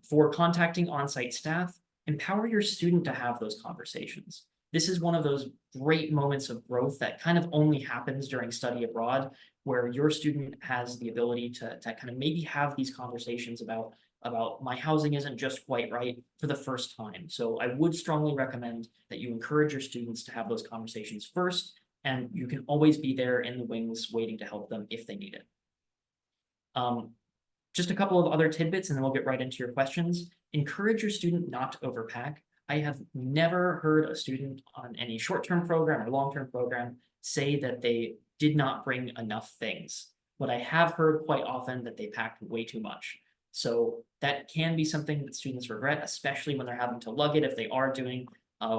For contacting on-site staff, empower your student to have those conversations. This is one of those great moments of growth that kind of only happens during study abroad, where your student has the ability to kind of maybe have these conversations about my housing isn't just quite right for the first time. So I would strongly recommend that you encourage your students to have those conversations first, and you can always be there in the wings waiting to help them if they need it. Just a couple of other tidbits and then we'll get right into your questions. Encourage your student not to overpack. I have never heard a student on any short-term program or long-term program say that they did not bring enough things, but I have heard quite often that they packed way too much. So that can be something that students regret, especially when they're having to lug it if they are doing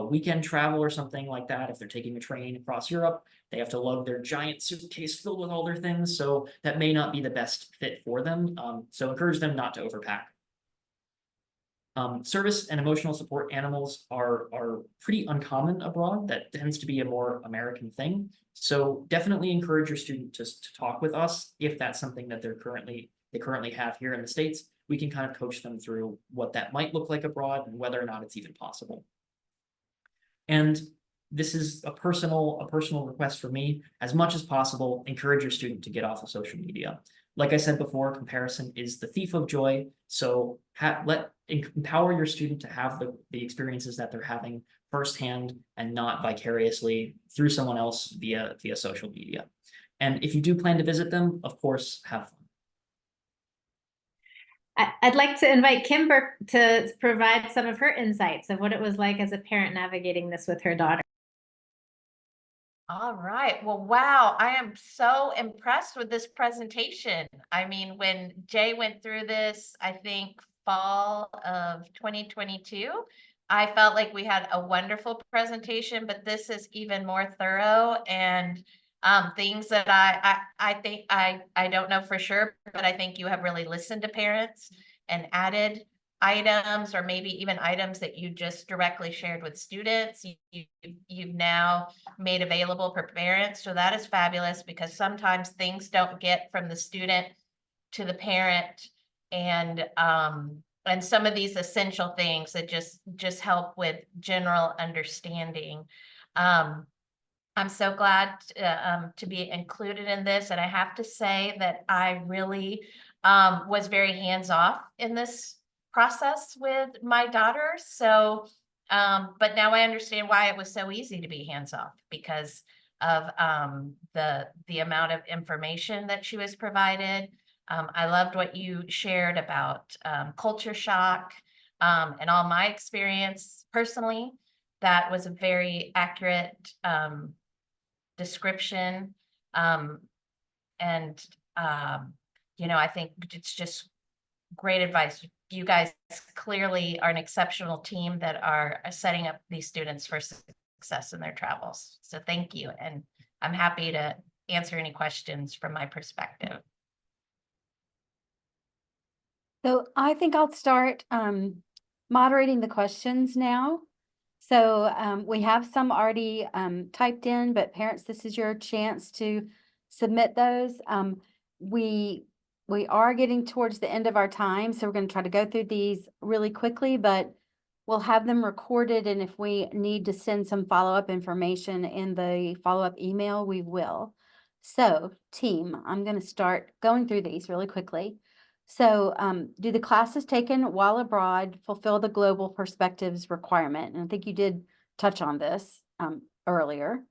weekend travel or something like that. If they're taking a train across Europe, they have to lug their giant suitcase filled with all their things. So that may not be the best fit for them. So encourage them not to overpack. Service and emotional support animals are pretty uncommon abroad. That tends to be a more American thing. So definitely encourage your student to talk with us if that's something that they currently have here in the States. We can kind of coach them through what that might look like abroad and whether or not it's even possible. And this is a personal request for me. As much as possible, encourage your student to get off of social media. Like I said before, comparison is the thief of joy. So empower your student to have the experiences that they're having firsthand and not vicariously through someone else via social media. And if you do plan to visit them, of course, have fun. I'd like to invite Kimber to provide some of her insights of what it was like as a parent navigating this with her daughter. All right. Well, wow. I am so impressed with this presentation. I mean, when Jay went through this, I think fall of 2022, I felt like we had a wonderful presentation, but this is even more thorough and things that I think I don't know for sure, but I think you have really listened to parents and added items or maybe even items that you just directly shared with students. You've now made available for parents. So that is fabulous because sometimes things don't get from the student to the parent and and some of these essential things that just help with general understanding. I'm so glad to be included in this, and I have to say that I really was very hands-off in this process with my daughter. So, but now I understand why it was so easy to be hands-off, because of the amount of information that she was provided. I loved what you shared about culture shock and all my experience personally. That was a very accurate description. And I think it's just great advice. You guys clearly are an exceptional team that are setting up these students for success in their travels. So thank you. And I'm happy to answer any questions from my perspective. So I think I'll start moderating the questions now. So we have some already typed in, but parents, this is your chance to submit those. We are getting towards the end of our time, so we're going to try to go through these really quickly, but we'll have them recorded, and if we need to send some follow-up information in the follow-up email, we will. So team, I'm going to start going through these really quickly. So do the classes taken while abroad fulfill the global perspectives requirement? And I think you did touch on this earlier.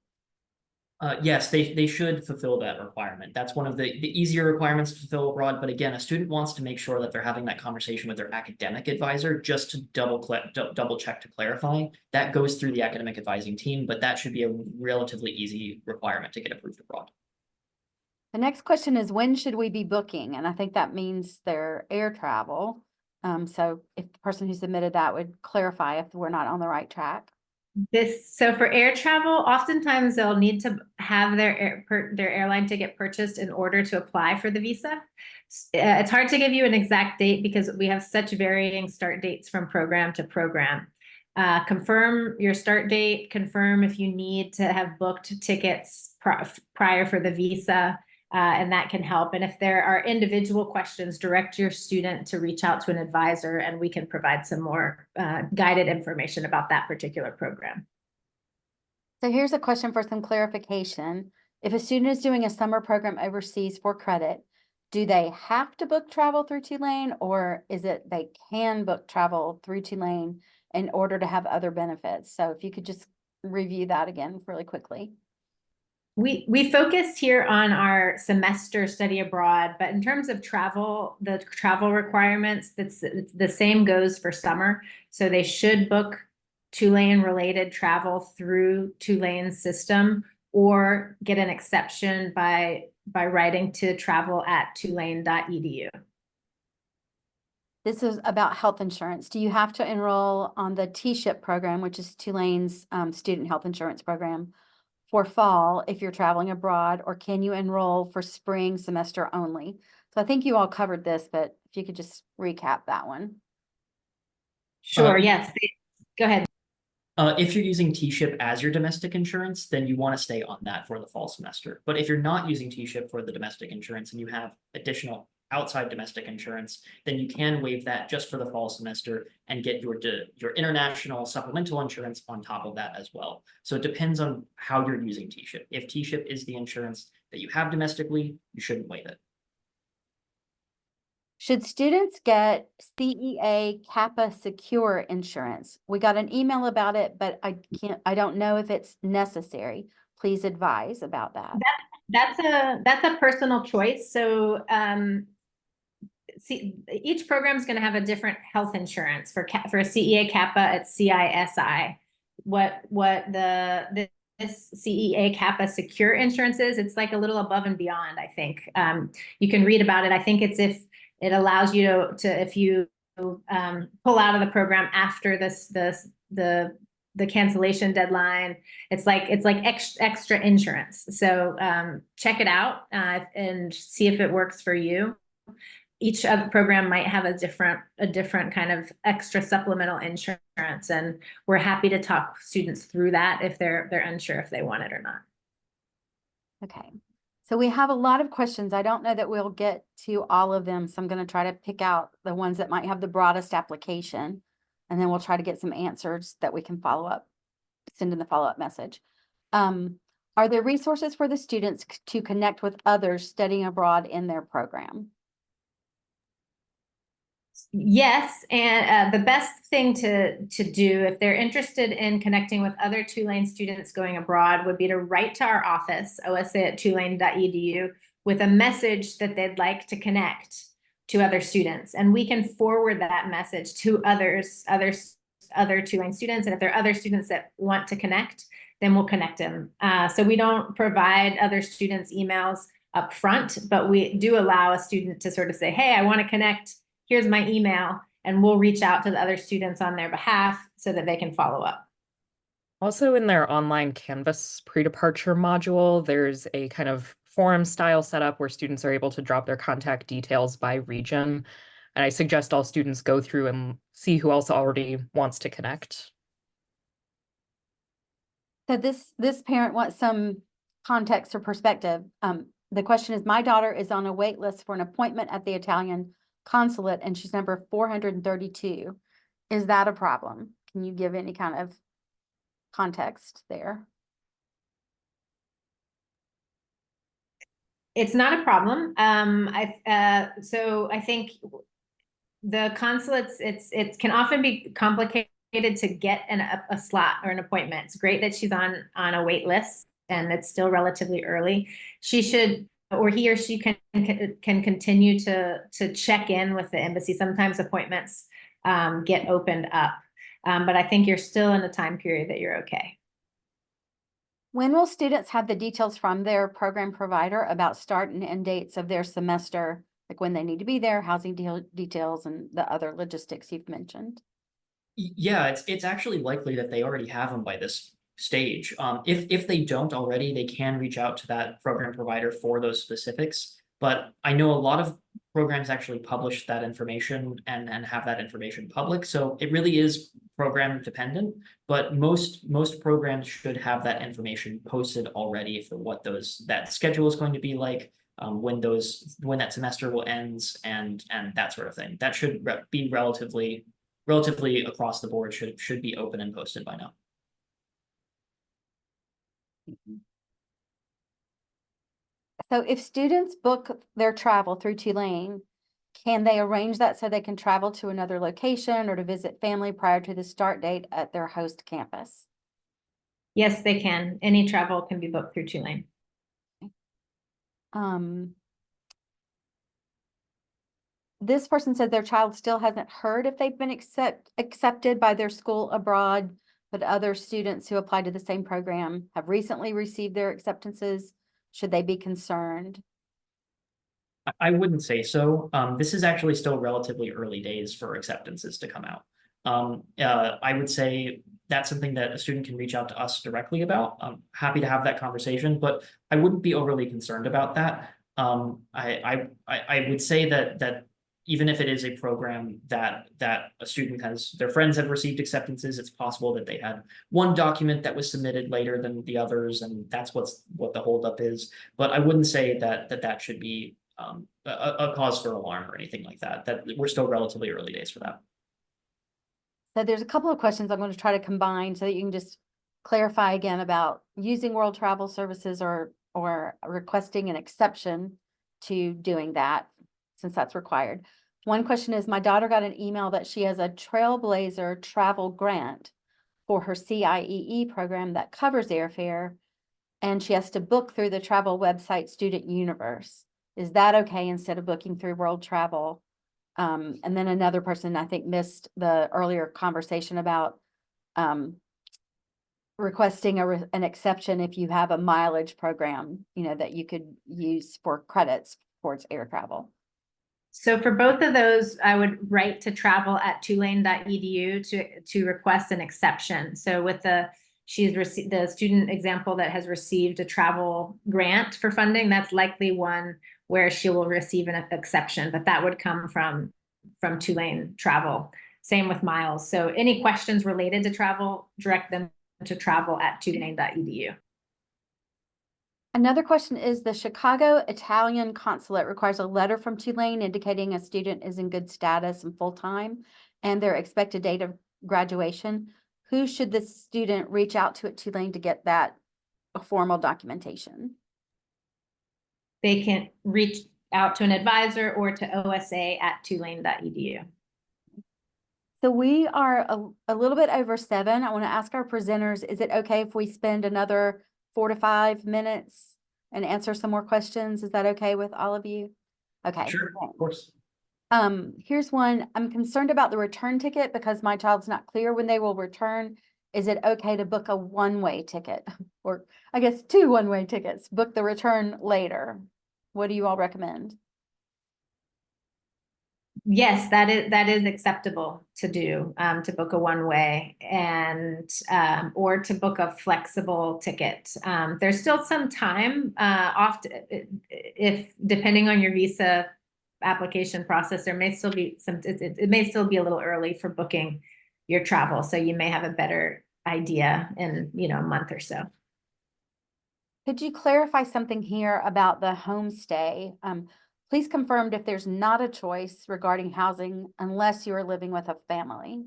Yes, they should fulfill that requirement. That's one of the easier requirements to fulfill abroad. But again, a student wants to make sure that they're having that conversation with their academic advisor just to double check to clarify. That goes through the academic advising team, but that should be a relatively easy requirement to get approved abroad. The next question is, when should we be booking? And I think that means their air travel. So if the person who submitted that would clarify if we're not on the right track. So for air travel, oftentimes they'll need to have their airline ticket purchased in order to apply for the visa. It's hard to give you an exact date because we have such varying start dates from program to program. Confirm your start date, confirm if you need to have booked tickets prior for the visa, and that can help. And if there are individual questions, direct your student to reach out to an advisor, and we can provide some more guided information about that particular program. So here's a question for some clarification. If a student is doing a summer program overseas for credit, do they have to book travel through Tulane, or is it they can book travel through Tulane in order to have other benefits? So if you could just review that again really quickly. We focused here on our semester study abroad, but in terms of travel, the travel requirements, it's the same goes for summer. So they should book Tulane related travel through Tulane's system, or get an exception by writing to travel@tulane.edu. This is about health insurance. Do you have to enroll on the T-SHIP program, which is Tulane's student health insurance program, for fall if you're traveling abroad, or can you enroll for spring semester only? So I think you all covered this, but if you could just recap that one. Sure, yes. Go ahead. If you're using T-SHIP as your domestic insurance, then you want to stay on that for the fall semester. But if you're not using T-SHIP for the domestic insurance and you have additional outside domestic insurance, then you can waive that just for the fall semester and get your international supplemental insurance on top of that as well. So it depends on how you're using T-SHIP. If T-SHIP is the insurance that you have domestically, you shouldn't waive it. Should students get CEA Kappa Secure insurance? We got an email about it, but I don't know if it's necessary. Please advise about that. That's a personal choice. So see, each program is going to have a different health insurance. For CEA Kappa, it's CISI. This CEA Kappa Secure insurance is, it's like a little above and beyond, I think. You can read about it. I think it's if it allows you to if you pull out of the program after the cancellation deadline, it's like extra insurance. So check it out and see if it works for you. Each other program might have a different kind of extra supplemental insurance, and we're happy to talk students through that if they're unsure if they want it or not. Okay. So we have a lot of questions. I don't know that we'll get to all of them, so I'm going to try to pick out the ones that might have the broadest application, and then we'll try to get some answers that we can follow up, send in the follow-up message. Are there resources for the students to connect with others studying abroad in their program? Yes, and the best thing to do if they're interested in connecting with other Tulane students going abroad would be to write to our office, osa@tulane.edu, with a message that they'd like to connect to other students, and we can forward that message to other Tulane students. And if there are other students that want to connect, then we'll connect them. So we don't provide other students emails up front, but we do allow a student to sort of say, hey, I want to connect. Here's my email, and we'll reach out to the other students on their behalf so that they can follow up. Also, in their online Canvas pre-departure module, there's a kind of forum style setup where students are able to drop their contact details by region. And I suggest all students go through and see who else already wants to connect. So this parent wants some context or perspective. The question is, my daughter is on a wait list for an appointment at the Italian consulate, and she's number 432. Is that a problem? Can you give any kind of context there? It's not a problem. So I think the consulates, it can often be complicated to get a slot or an appointment. It's great that she's on a wait list and it's still relatively early. She should, or he or she can continue to check in with the embassy. Sometimes appointments get opened up, but I think you're still in a time period that you're okay. When will students have the details from their program provider about start and end dates of their semester, like when they need to be there, housing details, and the other logistics you've mentioned? Yeah, it's actually likely that they already have them by this stage. If they don't already, they can reach out to that program provider for those specifics. But I know a lot of programs actually publish that information and have that information public. So it really is program dependent, but most programs should have that information posted already for what that schedule is going to be like, when that semester will end, and that sort of thing. That should be relatively across the board, should be open and posted by now. So if students book their travel through Tulane, can they arrange that so they can travel to another location or to visit family prior to the start date at their host campus? Yes, they can. Any travel can be booked through Tulane. This person said their child still hasn't heard if they've been accepted by their school abroad, but other students who applied to the same program have recently received their acceptances. Should they be concerned? I wouldn't say so. This is actually still relatively early days for acceptances to come out. I would say that's something that a student can reach out to us directly about. I'm happy to have that conversation, but I wouldn't be overly concerned about that. I would say that even if it is a program that a student their friends have received acceptances, it's possible that they had one document that was submitted later than the others, and that's what the holdup is. But I wouldn't say that should be a cause for alarm or anything like that. That we're still relatively early days for that. So there's a couple of questions I'm going to try to combine so that you can just clarify again about using World Travel Services or requesting an exception to doing that, since that's required. One question is, my daughter got an email that she has a Trailblazer travel grant for her CIEE program that covers airfare, and she has to book through the travel website Student Universe. Is that okay instead of booking through World Travel? And then another person, I think, missed the earlier conversation about requesting an exception if you have a mileage program, that you could use for credits towards air travel. So for both of those, I would write to travel@tulane.edu to request an exception. So with the student example that has received a travel grant for funding, that's likely one where she will receive an exception, but that would come from Tulane Travel. Same with miles. So any questions related to travel, direct them to travel@tulane.edu. Another question is the Chicago Italian Consulate requires a letter from Tulane indicating a student is in good status and full-time and their expected date of graduation. Who should the student reach out to at Tulane to get that formal documentation? They can reach out to an advisor or to osa@tulane.edu. So we are a little bit over 7. I want to ask our presenters, is it okay if we spend another 4 to 5 minutes and answer some more questions? Is that okay with all of you? Okay. Sure, of course. Here's one. I'm concerned about the return ticket because my child's not clear when they will return. Is it okay to book a one-way ticket? Or I guess 2 one-way tickets, book the return later. What do you all recommend? Yes, that is acceptable to do, to book a one-way and or to book a flexible ticket. There's still some time, often if depending on your visa application process, there may still be some, it may still be a little early for booking your travel. So you may have a better idea in, a month or so. Could you clarify something here about the homestay? Please confirm if there's not a choice regarding housing unless you are living with a family.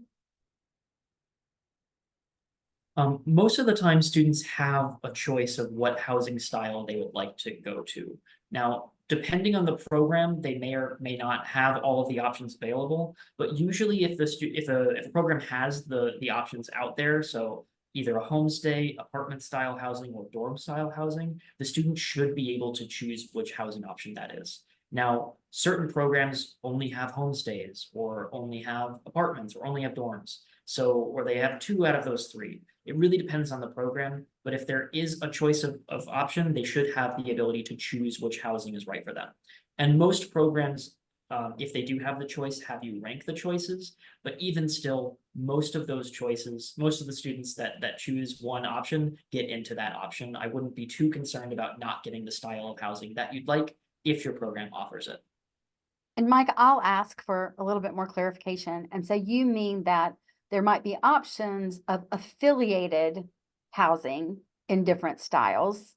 Most of the time, students have a choice of what housing style they would like to go to. Now, depending on the program, they may or may not have all of the options available, but usually if the program has the options out there, so either a homestay, apartment style housing, or dorm style housing, the student should be able to choose which housing option that is. Now, certain programs only have homestays, or only have apartments, or only have dorms. So, or they have 2 out of those 3. It really depends on the program, but if there is a choice of option, they should have the ability to choose which housing is right for them. And most programs, if they do have the choice, have you rank the choices, but even still, most of those choices, most of the students that choose one option get into that option. I wouldn't be too concerned about not getting the style of housing that you'd like if your program offers it. And Mike, I'll ask for a little bit more clarification. And so you mean that there might be options of affiliated housing in different styles,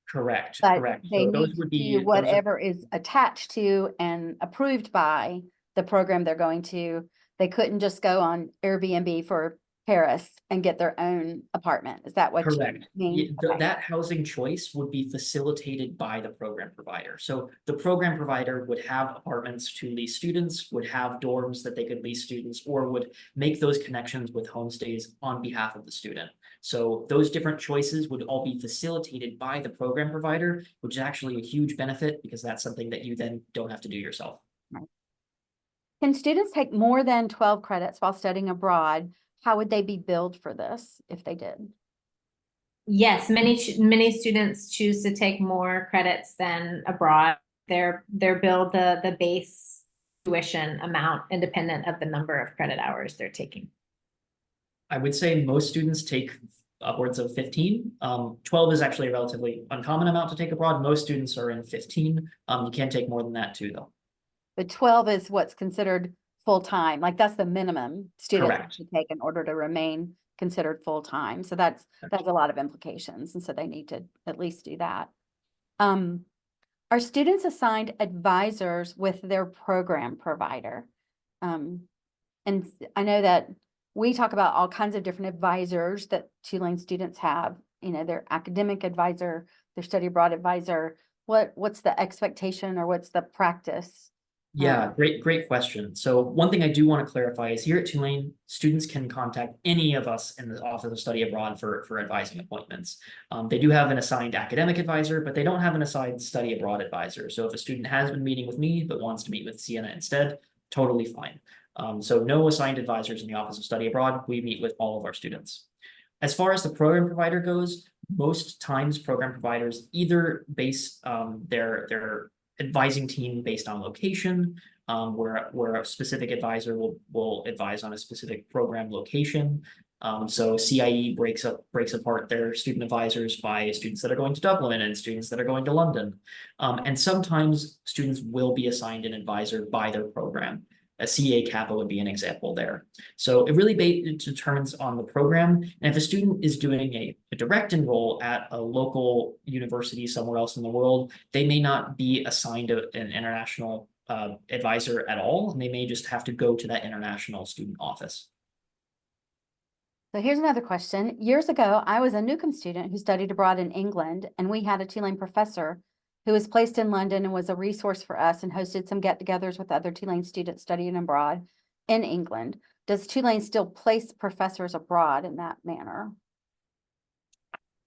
Correct, but correct. they So those need would to be do whatever is attached to and approved by the program they're going to. They couldn't just go on Airbnb for Paris and get their own apartment. Is that what you correct. mean? Okay. That housing choice would be facilitated by the program provider. So the program provider would have apartments to lease students, would have dorms that they could lease students, or would make those connections with homestays on behalf of the student. So those different choices would all be facilitated by the program provider, which is actually a huge benefit because that's something that you then don't have to do yourself. Can students take more than 12 credits while studying abroad? How would they be billed for this if they did? Yes, many students choose to take more credits than abroad. They're billed the base tuition amount independent of the number of credit hours they're taking. I would say most students take upwards of 15. 12 is actually a relatively uncommon amount to take abroad. Most students are in 15. You can take more than that too, though. But 12 is what's considered full-time, like that's the minimum students have Correct. to take in order to remain considered full-time. So that's a lot of implications. And so they need to at least do that. Are students assigned advisors with their program provider? And I know that we talk about all kinds of different advisors that Tulane students have, their academic advisor, their study abroad advisor. What's the expectation or what's the practice? Yeah, great question. So one thing I do want to clarify is here at Tulane, students can contact any of us in the Office of Study Abroad for advising appointments. They do have an assigned academic advisor, but they don't have an assigned study abroad advisor. So if a student has been meeting with me but wants to meet with Siena instead, totally fine. So no assigned advisors in the Office of Study Abroad. We meet with all of our students. As far as the program provider goes, most times program providers either base their advising team based on location, where a specific advisor will advise on a specific program location. So CIE breaks apart their student advisors by students that are going to Dublin and students that are going to London. And sometimes students will be assigned an advisor by their program. A CA Kappa would be an example there. So it really determines on the program. And if a student is doing a direct enroll at a local university somewhere else in the world, they may not be assigned an international advisor at all, and they may just have to go to that international student office. So here's another question. Years ago, I was a Newcomb student who studied abroad in England, and we had a Tulane professor who was placed in London and was a resource for us and hosted some get-togethers with other Tulane students studying abroad in England. Does Tulane still place professors abroad in that manner?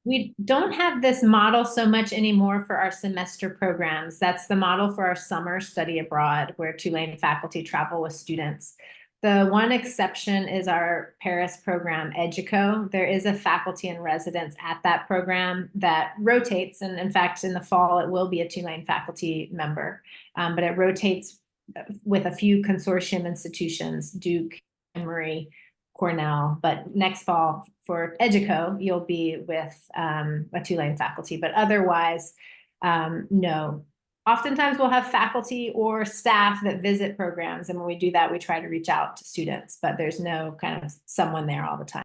We don't have this model so much anymore for our semester programs. That's the model for our summer study abroad, where Tulane faculty travel with students. The one exception is our Paris program, EDUCO. There is a faculty in residence at that program that rotates. And in fact, in the fall, it will be a Tulane faculty member, but it rotates with a few consortium institutions, Duke, Emory, Cornell. But next fall for EDUCO, you'll be with a Tulane faculty, but otherwise, no. Oftentimes we'll have faculty or staff that visit programs. And when we do that, we try to reach out to students, but there's no kind of someone there all the time.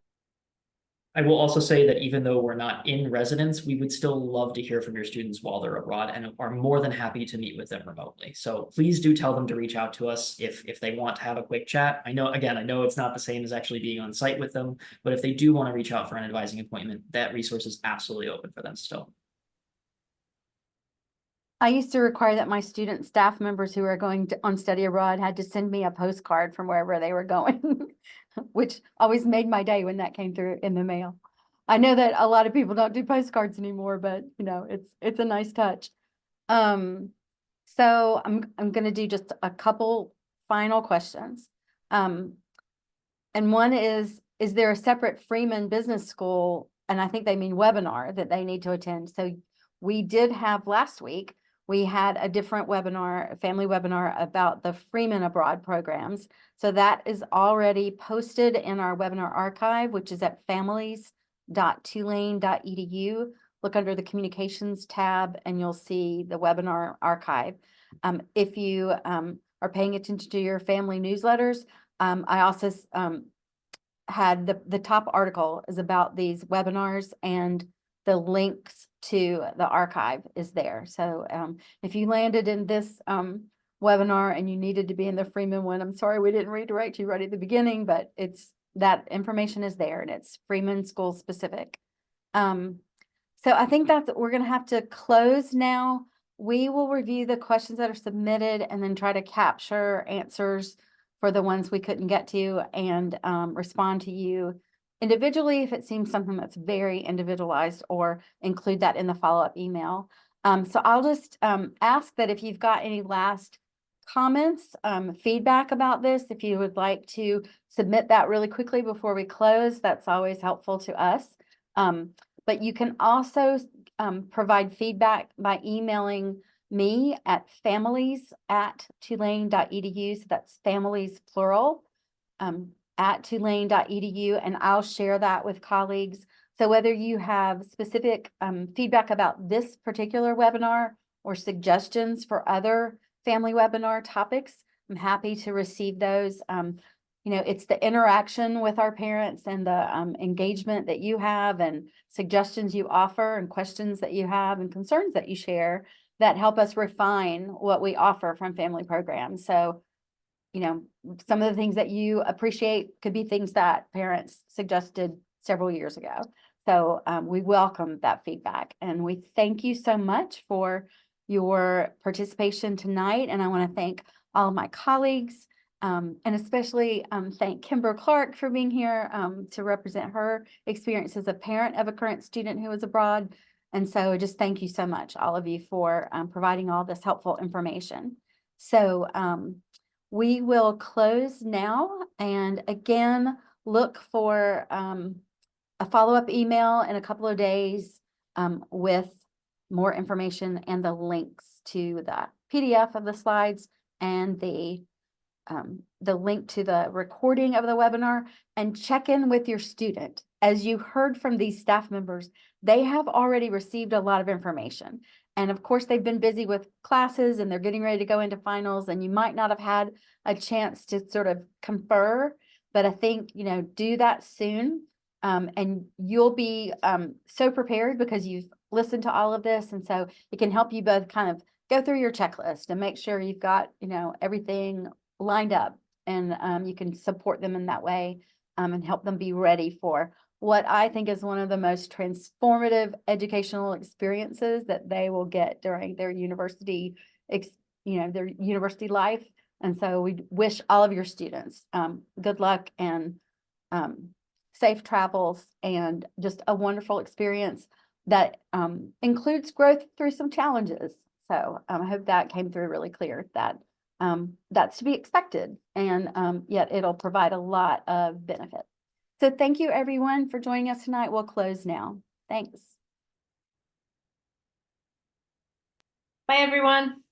I will also say that even though we're not in residence, we would still love to hear from your students while they're abroad and are more than happy to meet with them remotely. So please do tell them to reach out to us if they want to have a quick chat. I know it's not the same as actually being on site with them, but if they do want to reach out for an advising appointment, that resource is absolutely open for them still. I used to require that my student staff members who are going on study abroad had to send me a postcard from wherever they were going, which always made my day when that came through in the mail. I know that a lot of people don't do postcards anymore, but you know, it's a nice touch. So I'm going to do just a couple final questions. And one is there a separate Freeman Business School, and I think they mean webinar, that they need to attend? So we did have last week, we had a different webinar, a family webinar about the Freeman Abroad programs. So that is already posted in our webinar archive, which is at families.tulane.edu. Look under the communications tab and you'll see the webinar archive. If you are paying attention to your family newsletters, I also had the top article is about these webinars, and the links to the archive is there. So if you landed in this webinar and you needed to be in the Freeman one, I'm sorry we didn't redirect you right at the beginning, but that information is there and it's Freeman school specific. So I think we're going to have to close now. We will review the questions that are submitted and then try to capture answers for the ones we couldn't get to and respond to you individually if it seems something that's very individualized, or include that in the follow-up email. So I'll just ask that if you've got any last comments, feedback about this, if you would like to submit that really quickly before we close, that's always helpful to us. But you can also provide feedback by emailing me at families@tulane.edu. So that's families plural, at tulane.edu, and I'll share that with colleagues. So whether you have specific feedback about this particular webinar or suggestions for other family webinar topics, I'm happy to receive those. You know, it's the interaction with our parents and the engagement that you have and suggestions you offer and questions that you have and concerns that you share that help us refine what we offer from family programs. So, you know, some of the things that you appreciate could be things that parents suggested several years ago. So we welcome that feedback, and we thank you so much for your participation tonight. And I want to thank all of my colleagues, and especially thank Kimber Clark for being here to represent her experience as a parent of a current student who is abroad. And so just thank you so much, all of you, for providing all this helpful information. So we will close now, and again, look for a follow-up email in a couple of days with more information and the links to the PDF of the slides and the link to the recording of the webinar. And check in with your student. As you heard from these staff members, they have already received a lot of information. And of course, they've been busy with classes and they're getting ready to go into finals, and you might not have had a chance to sort of confer, but I think, do that soon. And you'll be so prepared because you've listened to all of this. And so it can help you both kind of go through your checklist and make sure you've got, everything lined up, and you can support them in that way, and help them be ready for what I think is one of the most transformative educational experiences that they will get during their university, their university life. And so we wish all of your students good luck and safe travels and just a wonderful experience that includes growth through some challenges. So I hope that came through really clear, that that's to be expected, and yet it'll provide a lot of benefit. So thank you, everyone, for joining us tonight. We'll close now. Thanks. Bye, everyone.